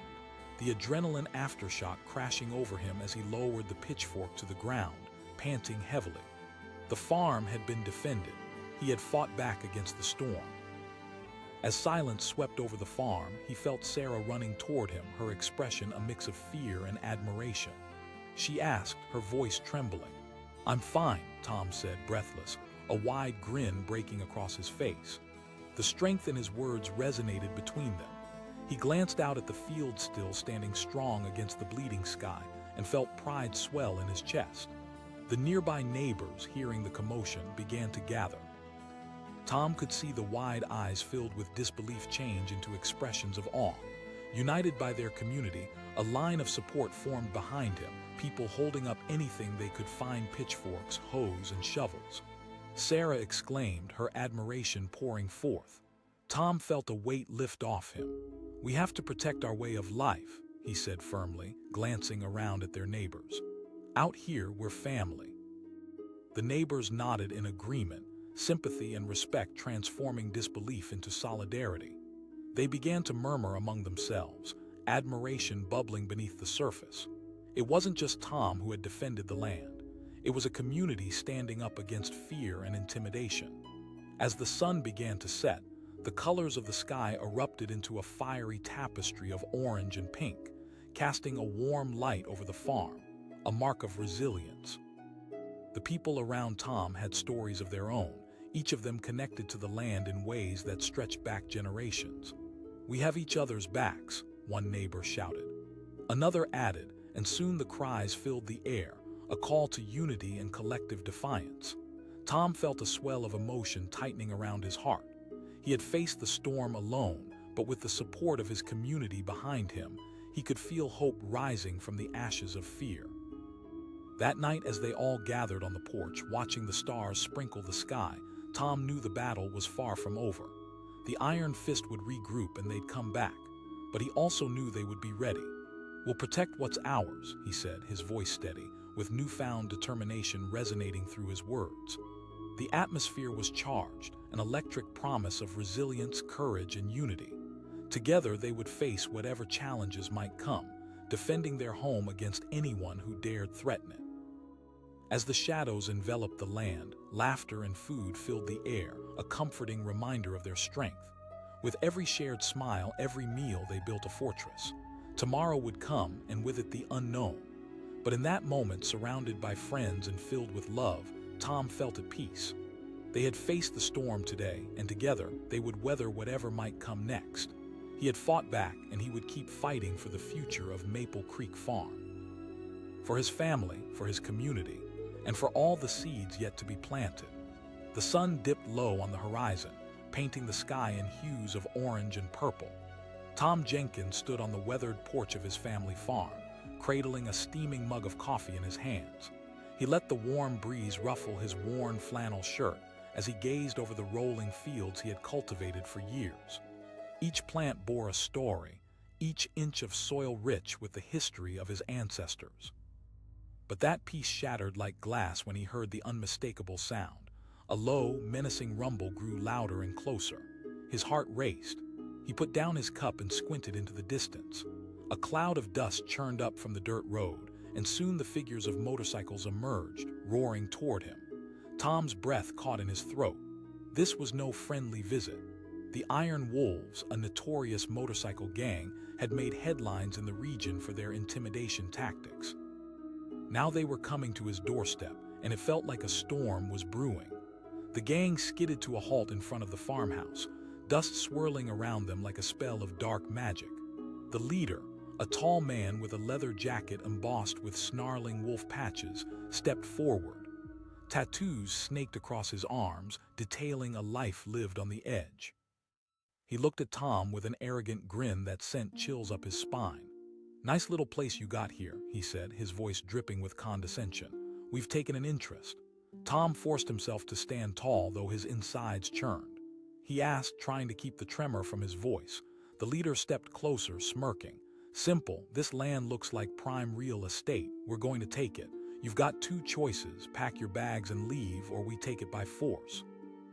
the adrenaline aftershock crashing over him as he lowered the pitchfork to the ground, panting heavily. The farm had been defended. He had fought back against the storm. As silence swept over the farm, he felt Sarah running toward him, her expression a mix of fear and admiration. She asked, her voice trembling. "I'm fine," Tom said, breathless, a wide grin breaking across his face. The strength in his words resonated between them. He glanced out at the field still standing strong against the bleeding sky and felt pride swell in his chest. The nearby neighbors, hearing the commotion, began to gather. Tom could see the wide eyes filled with disbelief change into expressions of awe. United by their community, a line of support formed behind him, people holding up anything they could find: pitchforks, hoes, and shovels. Sarah exclaimed, her admiration pouring forth. Tom felt a weight lift off him. "We have to protect our way of life," he said firmly, glancing around at their neighbors. "Out here, we're family." The neighbors nodded in agreement, sympathy and respect transforming disbelief into solidarity. They began to murmur among themselves, admiration bubbling beneath the surface. It wasn't just Tom who had defended the land. It was a community standing up against fear and intimidation. As the sun began to set, the colors of the sky erupted into a fiery tapestry of orange and pink, casting a warm light over the farm, a mark of resilience. The people around Tom had stories of their own, each of them connected to the land in ways that stretched back generations. "We have each other's backs," one neighbor shouted. Another added, and soon the cries filled the air, a call to unity and collective defiance. Tom felt a swell of emotion tightening around his heart. He had faced the storm alone, but with the support of his community behind him, he could feel hope rising from the ashes of fear. That night, as they all gathered on the porch, watching the stars sprinkle the sky, Tom knew the battle was far from over. The Iron Fist would regroup and they'd come back, but he also knew they would be ready. "We'll protect what's ours," he said, his voice steady, with newfound determination resonating through his words. The atmosphere was charged, an electric promise of resilience, courage, and unity. Together they would face whatever challenges might come, defending their home against anyone who dared threaten it. As the shadows enveloped the land, laughter and food filled the air, a comforting reminder of their strength. With every shared smile, every meal, they built a fortress. Tomorrow would come, and with it the unknown. But in that moment, surrounded by friends and filled with love, Tom felt at peace. They had faced the storm today, and together they would weather whatever might come next. He had fought back, and he would keep fighting for the future of Maple Creek Farm. For his family, for his community, and for all the seeds yet to be planted. The sun dipped low on the horizon, painting the sky in hues of orange and purple. Tom Jenkins stood on the weathered porch of his family farm, cradling a steaming mug of coffee in his hands. He let the warm breeze ruffle his worn flannel shirt as he gazed over the rolling fields he had cultivated for years. Each plant bore a story, each inch of soil rich with the history of his ancestors. But that peace shattered like glass when he heard the unmistakable sound. A low, menacing rumble grew louder and closer. His heart raced. He put down his cup and squinted into the distance. A cloud of dust churned up from the dirt road, and soon the figures of motorcycles emerged, roaring toward him. Tom's breath caught in his throat. This was no friendly visit. The Iron Wolves, a notorious motorcycle gang, had made headlines in the region for their intimidation tactics. Now they were coming to his doorstep, and it felt like a storm was brewing. The gang skidded to a halt in front of the farmhouse, dust swirling around them like a spell of dark magic. The leader, a tall man with a leather jacket embossed with snarling wolf patches, stepped forward. Tattoos snaked across his arms, detailing a life lived on the edge. He looked at Tom with an arrogant grin that sent chills up his spine. "Nice little place you got here," he said, his voice dripping with condescension. "We've taken an interest." Tom forced himself to stand tall, though his insides churned. He asked, trying to keep the tremor from his voice. The leader stepped closer, smirking. "Simple, this land looks like prime real estate. We're going to take it. You've got two choices: pack your bags and leave, or we take it by force."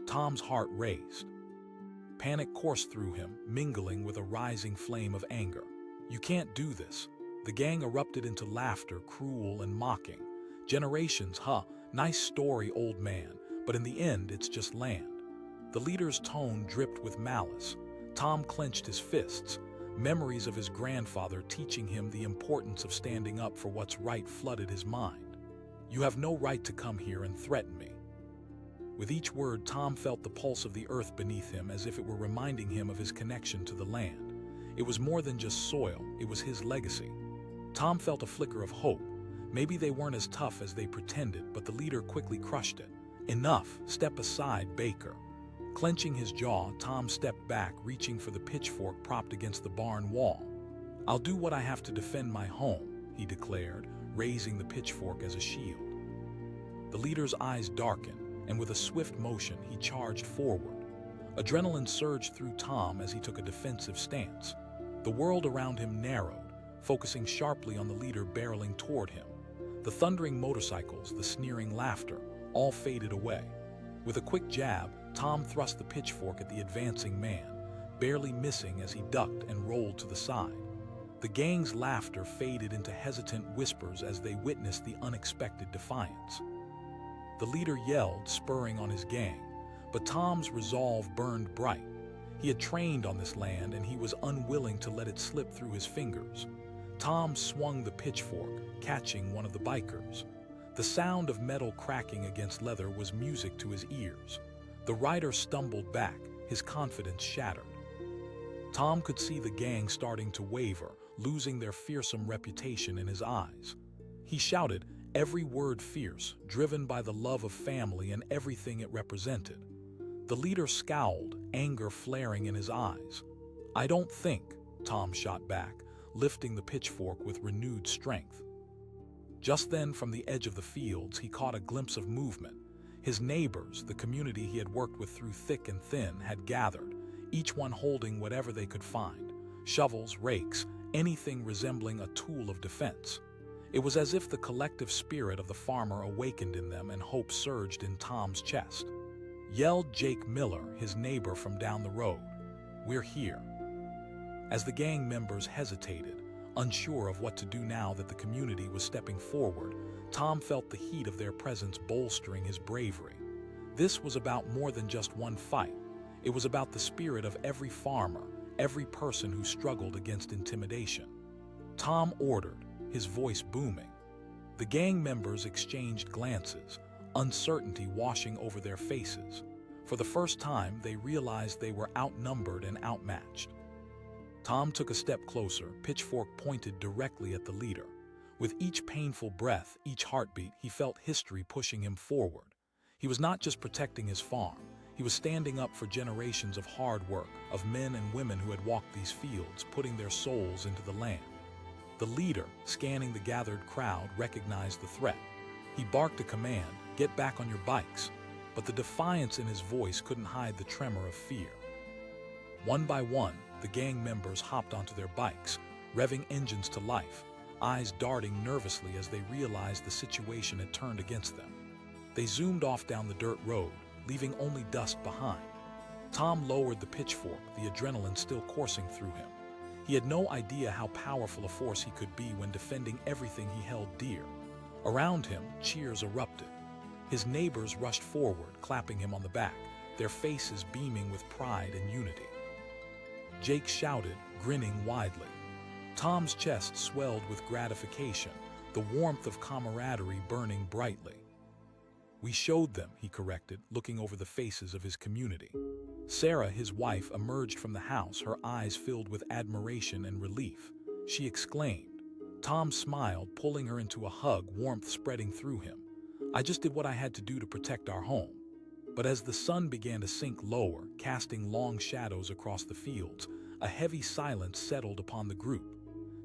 Tom's heart raced. Panic coursed through him, mingling with a rising flame of anger. "You can't do this." The gang erupted into laughter, cruel and mocking. "Generations, huh? Nice story, old man, but in the end, it's just land." The leader's tone dripped with malice. Tom clenched his fists. Memories of his grandfather teaching him the importance of standing up for what's right flooded his mind. "You have no right to come here and threaten me." With each word, Tom felt the pulse of the earth beneath him, as if it were reminding him of his connection to the land. It was more than just soil, it was his legacy. Tom felt a flicker of hope. Maybe they weren't as tough as they pretended, but the leader quickly crushed it. "Enough, step aside, Baker." Clenching his jaw, Tom stepped back, reaching for the pitchfork propped against the barn wall. "I'll do what I have to defend my home," he declared, raising the pitchfork as a shield. The leader's eyes darkened, and with a swift motion, he charged forward. Adrenaline surged through Tom as he took a defensive stance. The world around him narrowed, focusing sharply on the leader barreling toward him. The thundering motorcycles, the sneering laughter, all faded away. With a quick jab, Tom thrust the pitchfork at the advancing man, barely missing as he ducked and rolled to the side. The gang's laughter faded into hesitant whispers as they witnessed the unexpected defiance. The leader yelled, spurring on his gang, but Tom's resolve burned bright. He had trained on this land, and he was unwilling to let it slip through his fingers. Tom swung the pitchfork, catching one of the bikers. The sound of metal cracking against leather was music to his ears. The rider stumbled back, his confidence shattered. Tom could see the gang starting to waver, losing their fearsome reputation in his eyes. He shouted, every word fierce, driven by the love of family and everything it represented. The leader scowled, anger flaring in his eyes. "I don't think," Tom shot back, lifting the pitchfork with renewed strength. Just then, from the edge of the fields, he caught a glimpse of movement. His neighbors, the community he had worked with through thick and thin, had gathered, each one holding whatever they could find: shovels, rakes, anything resembling a tool of defense. It was as if the collective spirit of the farmer awakened in them, and hope surged in Tom's chest. Yelled Jake Miller, his neighbor from down the road. "We're here." As the gang members hesitated, unsure of what to do now that the community was stepping forward, Tom felt the heat of their presence bolstering his bravery. This was about more than just one fight. It was about the spirit of every farmer, every person who struggled against intimidation. Tom ordered, his voice booming. The gang members exchanged glances, uncertainty washing over their faces. For the first time, they realized they were outnumbered and outmatched. Tom took a step closer, pitchfork pointed directly at the leader. With each painful breath, each heartbeat, he felt history pushing him forward. He was not just protecting his farm. He was standing up for generations of hard work, of men and women who had walked these fields, putting their souls into the land. The leader, scanning the gathered crowd, recognized the threat. He barked a command, "Get back on your bikes," but the defiance in his voice couldn't hide the tremor of fear. One by one, the gang members hopped onto their bikes, revving engines to life, eyes darting nervously as they realized the situation had turned against them. They zoomed off down the dirt road, leaving only dust behind. Tom lowered the pitchfork, the adrenaline still coursing through him. He had no idea how powerful a force he could be when defending everything he held dear. Around him, cheers erupted. His neighbors rushed forward, clapping him on the back, their faces beaming with pride and unity. Jake shouted, grinning widely. Tom's chest swelled with gratification, the warmth of camaraderie burning brightly. "We showed them," he corrected, looking over the faces of his community. Sarah, his wife, emerged from the house, her eyes filled with admiration and relief. She exclaimed. Tom smiled, pulling her into a hug, warmth spreading through him. "I just did what I had to do to protect our home." But as the sun began to sink lower, casting long shadows across the fields, a heavy silence settled upon the group.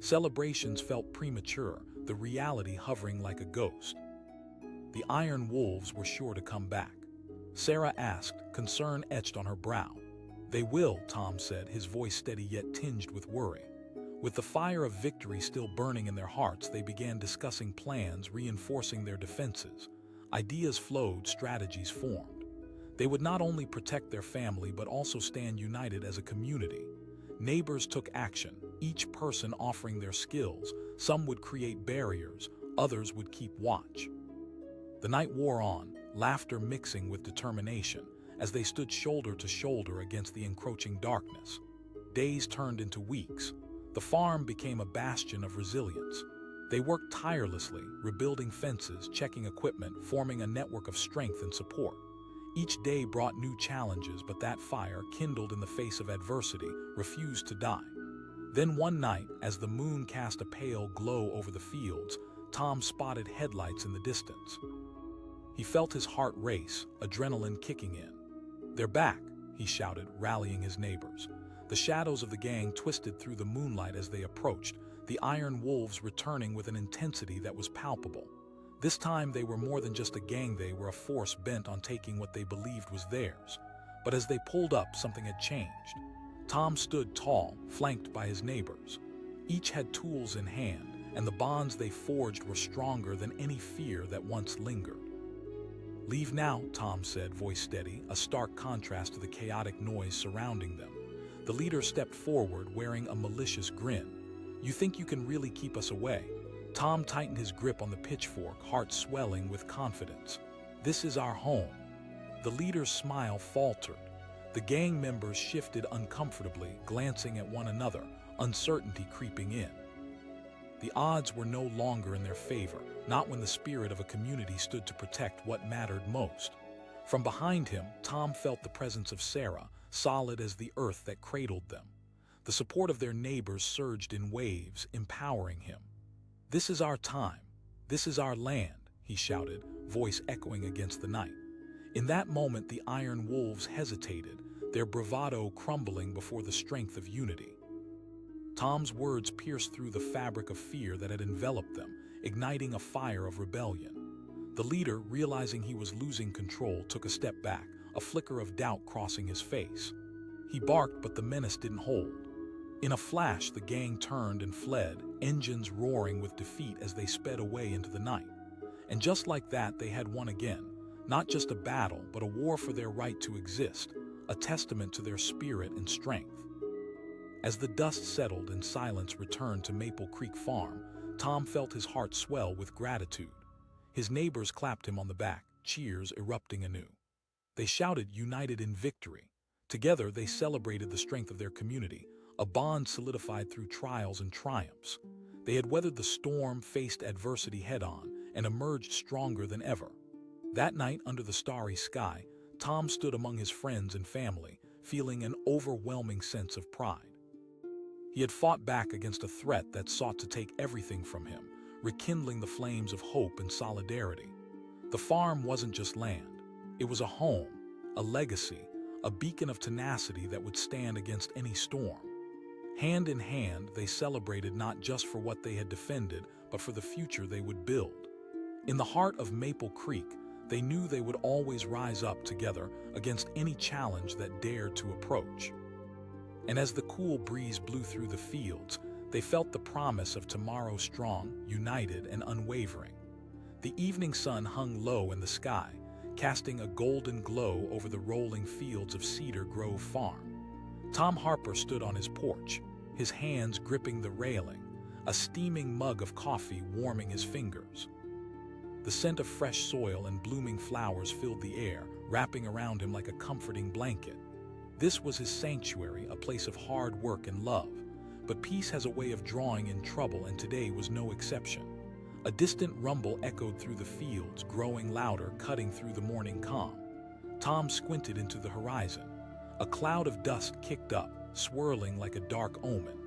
Celebrations felt premature, the reality hovering like a ghost. The iron wolves were sure to come back. Sarah asked, concern etched on her brow. "They will," Tom said, his voice steady yet tinged with worry. With the fire of victory still burning in their hearts, they began discussing plans, reinforcing their defenses. Ideas flowed, strategies formed. They would not only protect their family but also stand united as a community. Neighbors took action, each person offering their skills. Some would create barriers, others would keep watch. The night wore on, laughter mixing with determination, as they stood shoulder to shoulder against the encroaching darkness. Days turned into weeks. The farm became a bastion of resilience. They worked tirelessly, rebuilding fences, checking equipment, forming a network of strength and support. Each day brought new challenges, but that fire, kindled in the face of adversity, refused to die. Then one night, as the moon cast a pale glow over the fields, Tom spotted headlights in the distance. He felt his heart race, adrenaline kicking in. "They're back," he shouted, rallying his neighbors. The shadows of the gang twisted through the moonlight as they approached, the iron wolves returning with an intensity that was palpable. This time they were more than just a gang, they were a force bent on taking what they believed was theirs. But as they pulled up, something had changed. Tom stood tall, flanked by his neighbors. Each had tools in hand, and the bonds they forged were stronger than any fear that once lingered. "Leave now," Tom said, voice steady, a stark contrast to the chaotic noise surrounding them. The leader stepped forward, wearing a malicious grin. "You think you can really keep us away?" Tom tightened his grip on the pitchfork, heart swelling with confidence. "This is our home." The leader's smile faltered. The gang members shifted uncomfortably, glancing at one another, uncertainty creeping in. The odds were no longer in their favor, not when the spirit of a community stood to protect what mattered most. From behind him, Tom felt the presence of Sarah, solid as the earth that cradled them. The support of their neighbors surged in waves, empowering him. "This is our time. This is our land," he shouted, voice echoing against the night. In that moment, the iron wolves hesitated, their bravado crumbling before the strength of unity. Tom's words pierced through the fabric of fear that had enveloped them, igniting a fire of rebellion. The leader, realizing he was losing control, took a step back, a flicker of doubt crossing his face. He barked, but the menace didn't hold. In a flash, the gang turned and fled, engines roaring with defeat as they sped away into the night. And just like that, they had won again. Not just a battle, but a war for their right to exist, a testament to their spirit and strength. As the dust settled and silence returned to Maple Creek Farm, Tom felt his heart swell with gratitude. His neighbors clapped him on the back, cheers erupting anew. They shouted, united in victory. Together, they celebrated the strength of their community, a bond solidified through trials and triumphs. They had weathered the storm, faced adversity head-on, and emerged stronger than ever. That night, under the starry sky, Tom stood among his friends and family, feeling an overwhelming sense of pride. He had fought back against a threat that sought to take everything from him, rekindling the flames of hope and solidarity. The farm wasn't just land. It was a home, a legacy, a beacon of tenacity that would stand against any storm. Hand in hand, they celebrated not just for what they had defended, but for the future they would build. In the heart of Maple Creek, they knew they would always rise up together against any challenge that dared to approach. And as the cool breeze blew through the fields, they felt the promise of tomorrow strong, united, and unwavering. The evening sun hung low in the sky, casting a golden glow over the rolling fields of Cedar Grove Farm. Tom Harper stood on his porch, his hands gripping the railing, a steaming mug of coffee warming his fingers. The scent of fresh soil and blooming flowers filled the air, wrapping around him like a comforting blanket. This was his sanctuary, a place of hard work and love. But peace has a way of drawing in trouble, and today was no exception. A distant rumble echoed through the fields, growing louder, cutting through the morning calm. Tom squinted into the horizon. A cloud of dust kicked up, swirling like a dark omen.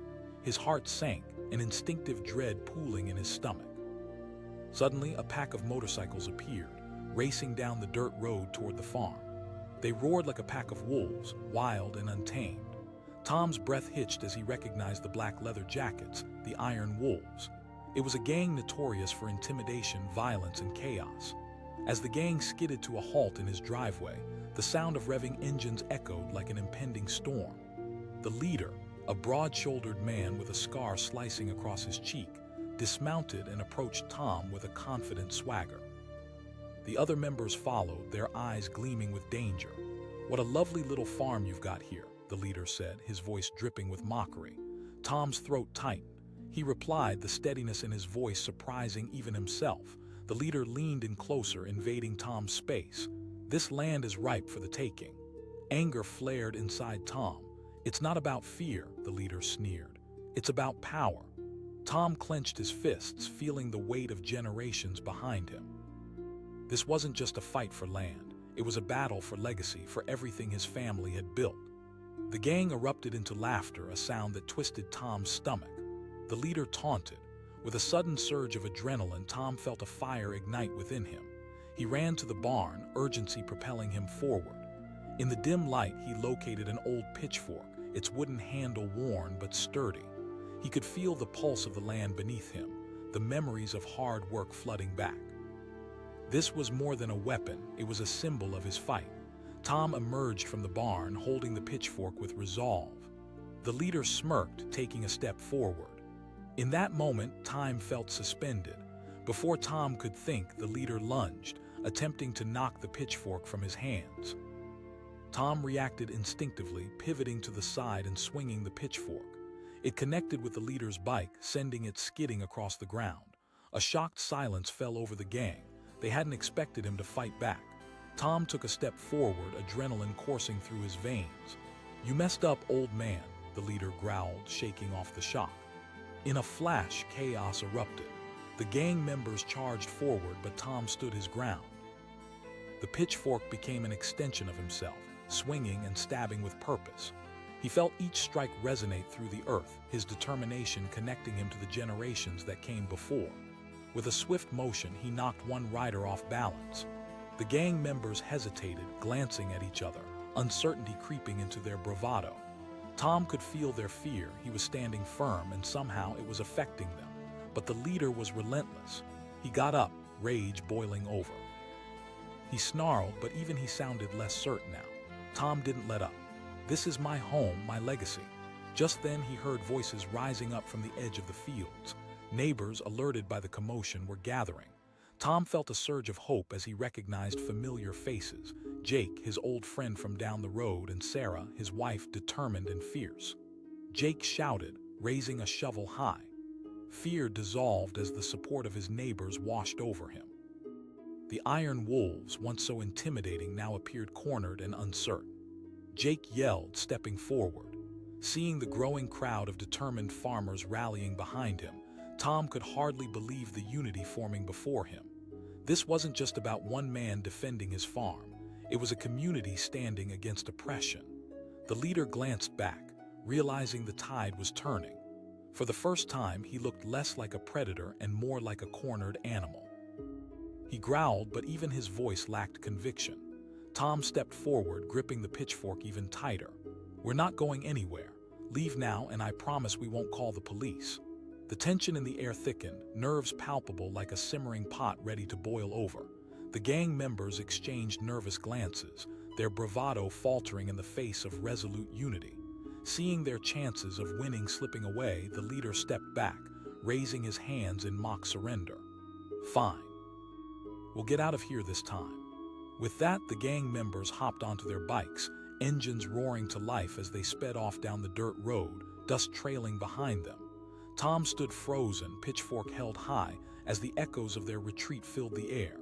His heart sank, an instinctive dread pooling in his stomach. Suddenly, a pack of motorcycles appeared, racing down the dirt road toward the farm. They roared like a pack of wolves, wild and untamed. Tom's breath hitched as he recognized the black leather jackets, the Iron Wolves. It was a gang notorious for intimidation, violence, and chaos. As the gang skidded to a halt in his driveway, the sound of revving engines echoed like an impending storm. The leader, a broad-shouldered man with a scar slicing across his cheek, dismounted and approached Tom with a confident swagger. The other members followed, their eyes gleaming with danger. "What a lovely little farm you've got here," the leader said, his voice dripping with mockery. Tom's throat tightened. He replied, the steadiness in his voice surprising even himself. The leader leaned in closer, invading Tom's space. "This land is ripe for the taking." Anger flared inside Tom. "It's not about fear," the leader sneered. "It's about power." Tom clenched his fists, feeling the weight of generations behind him. This wasn't just a fight for land. It was a battle for legacy, for everything his family had built. The gang erupted into laughter, a sound that twisted Tom's stomach. The leader taunted. With a sudden surge of adrenaline, Tom felt a fire ignite within him. He ran to the barn, urgency propelling him forward. In the dim light, he located an old pitchfork, its wooden handle worn but sturdy. He could feel the pulse of the land beneath him, the memories of hard work flooding back. This was more than a weapon, it was a symbol of his fight. Tom emerged from the barn, holding the pitchfork with resolve. The leader smirked, taking a step forward. In that moment, time felt suspended. Before Tom could think, the leader lunged, attempting to knock the pitchfork from his hands. Tom reacted instinctively, pivoting to the side and swinging the pitchfork. It connected with the leader's bike, sending it skidding across the ground. A shocked silence fell over the gang. They hadn't expected him to fight back. Tom took a step forward, adrenaline coursing through his veins. "You messed up, old man," the leader growled, shaking off the shock. In a flash, chaos erupted. The gang members charged forward, but Tom stood his ground. The pitchfork became an extension of himself, swinging and stabbing with purpose. He felt each strike resonate through the earth, his determination connecting him to the generations that came before. With a swift motion, he knocked one rider off balance. The gang members hesitated, glancing at each other, uncertainty creeping into their bravado. Tom could feel their fear. He was standing firm, and somehow it was affecting them. But the leader was relentless. He got up, rage boiling over. He snarled, but even he sounded less certain now. Tom didn't let up. "This is my home, my legacy." Just then he heard voices rising up from the edge of the fields. Neighbors, alerted by the commotion, were gathering. Tom felt a surge of hope as he recognized familiar faces. Jake, his old friend from down the road, and Sarah, his wife, determined and fierce. Jake shouted, raising a shovel high. Fear dissolved as the support of his neighbors washed over him. The iron wolves, once so intimidating, now appeared cornered and uncertain. Jake yelled, stepping forward. Seeing the growing crowd of determined farmers rallying behind him, Tom could hardly believe the unity forming before him. This wasn't just about one man defending his farm. It was a community standing against oppression. The leader glanced back, realizing the tide was turning. For the first time, he looked less like a predator and more like a cornered animal. He growled, but even his voice lacked conviction. Tom stepped forward, gripping the pitchfork even tighter. "We're not going anywhere. Leave now, and I promise we won't call the police." The tension in the air thickened, nerves palpable like a simmering pot ready to boil over. The gang members exchanged nervous glances, their bravado faltering in the face of resolute unity. Seeing their chances of winning slipping away, the leader stepped back, raising his hands in mock surrender. "Fine. We'll get out of here this time." With that, the gang members hopped onto their bikes, engines roaring to life as they sped off down the dirt road, dust trailing behind them. Tom stood frozen, pitchfork held high, as the echoes of their retreat filled the air.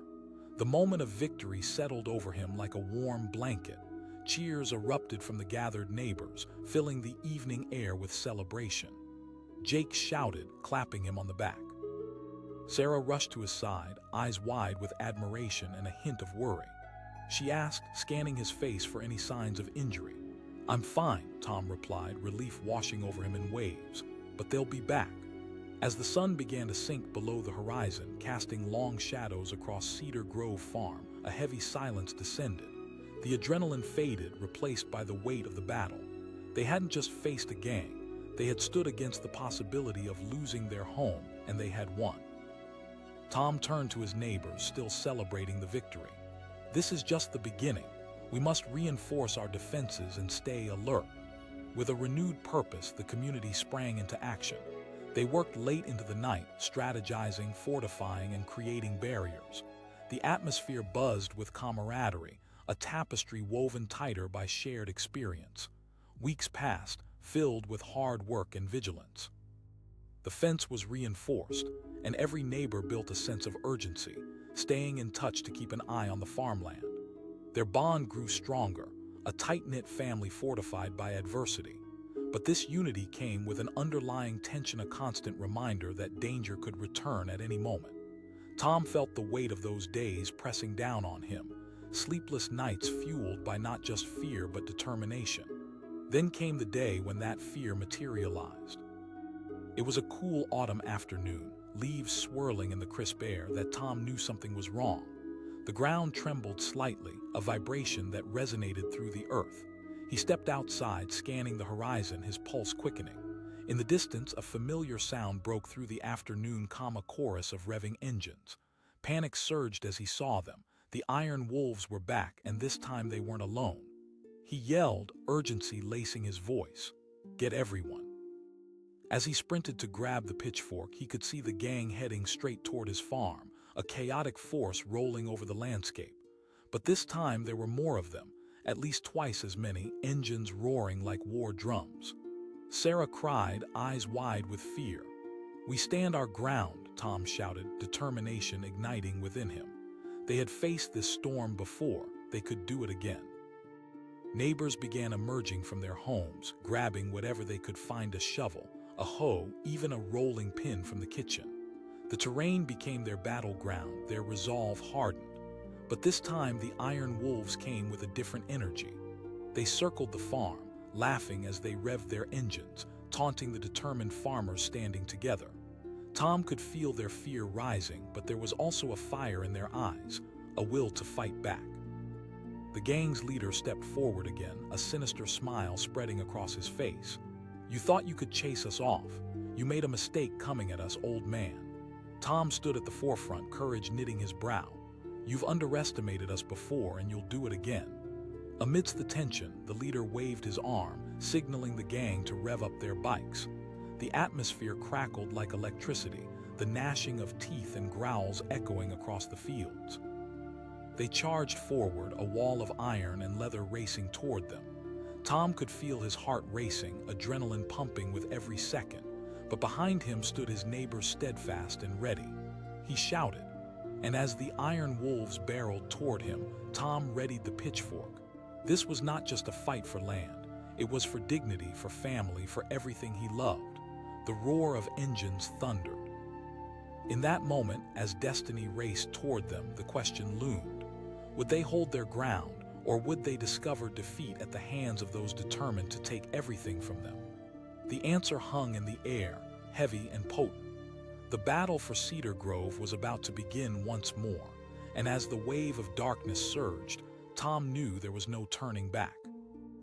The moment of victory settled over him like a warm blanket. Cheers erupted from the gathered neighbors, filling the evening air with celebration. Jake shouted, clapping him on the back. Sarah rushed to his side, eyes wide with admiration and a hint of worry. She asked, scanning his face for any signs of injury. "I'm fine," Tom replied, relief washing over him in waves. "But they'll be back." As the sun began to sink below the horizon, casting long shadows across Cedar Grove Farm, a heavy silence descended. The adrenaline faded, replaced by the weight of the battle. They hadn't just faced a gang. They had stood against the possibility of losing their home, and they had won. Tom turned to his neighbors, still celebrating the victory. "This is just the beginning. We must reinforce our defenses and stay alert." With a renewed purpose, the community sprang into action. They worked late into the night, strategizing, fortifying, and creating barriers. The atmosphere buzzed with camaraderie, a tapestry woven tighter by shared experience. Weeks passed, filled with hard work and vigilance. The fence was reinforced, and every neighbor built a sense of urgency, staying in touch to keep an eye on the farmland. Their bond grew stronger, a tight-knit family fortified by adversity. But this unity came with an underlying tension, a constant reminder that danger could return at any moment. Tom felt the weight of those days pressing down on him, sleepless nights fueled by not just fear but determination. Then came the day when that fear materialized. It was a cool autumn afternoon, leaves swirling in the crisp air, that Tom knew something was wrong. The ground trembled slightly, a vibration that resonated through the earth. He stepped outside, scanning the horizon, his pulse quickening. In the distance, a familiar sound broke through the afternoon calm, a chorus of revving engines. Panic surged as he saw them. The iron wolves were back, and this time they weren't alone. He yelled, urgency lacing his voice. Get everyone. As he sprinted to grab the pitchfork, he could see the gang heading straight toward his farm, a chaotic force rolling over the landscape. But this time there were more of them, at least twice as many, engines roaring like war drums. Sarah cried, eyes wide with fear. We stand our ground, Tom shouted, determination igniting within him. They had faced this storm before, they could do it again. Neighbors began emerging from their homes, grabbing whatever they could find, a shovel, a hoe, even a rolling pin from the kitchen. The terrain became their battleground, their resolve hardened. But this time the iron wolves came with a different energy. They circled the farm, laughing as they revved their engines, taunting the determined farmers standing together. Tom could feel their fear rising, but there was also a fire in their eyes, a will to fight back. The gang's leader stepped forward again, a sinister smile spreading across his face. You thought you could chase us off. You made a mistake coming at us, old man. Tom stood at the forefront, courage knitting his brow. You've underestimated us before, and you'll do it again. Amidst the tension, the leader waved his arm, signaling the gang to rev up their bikes. The atmosphere crackled like electricity, the gnashing of teeth and growls echoing across the fields. They charged forward, a wall of iron and leather racing toward them. Tom could feel his heart racing, adrenaline pumping with every second, but behind him stood his neighbor, steadfast and ready. He shouted, and as the iron wolves barreled toward him, Tom readied the pitchfork. This was not just a fight for land. It was for dignity, for family, for everything he loved. The roar of engines thundered. In that moment, as destiny raced toward them, the question loomed. Would they hold their ground, or would they discover defeat at the hands of those determined to take everything from them? The answer hung in the air, heavy and potent. The battle for Cedar Grove was about to begin once more, and as the wave of darkness surged, Tom knew there was no turning back.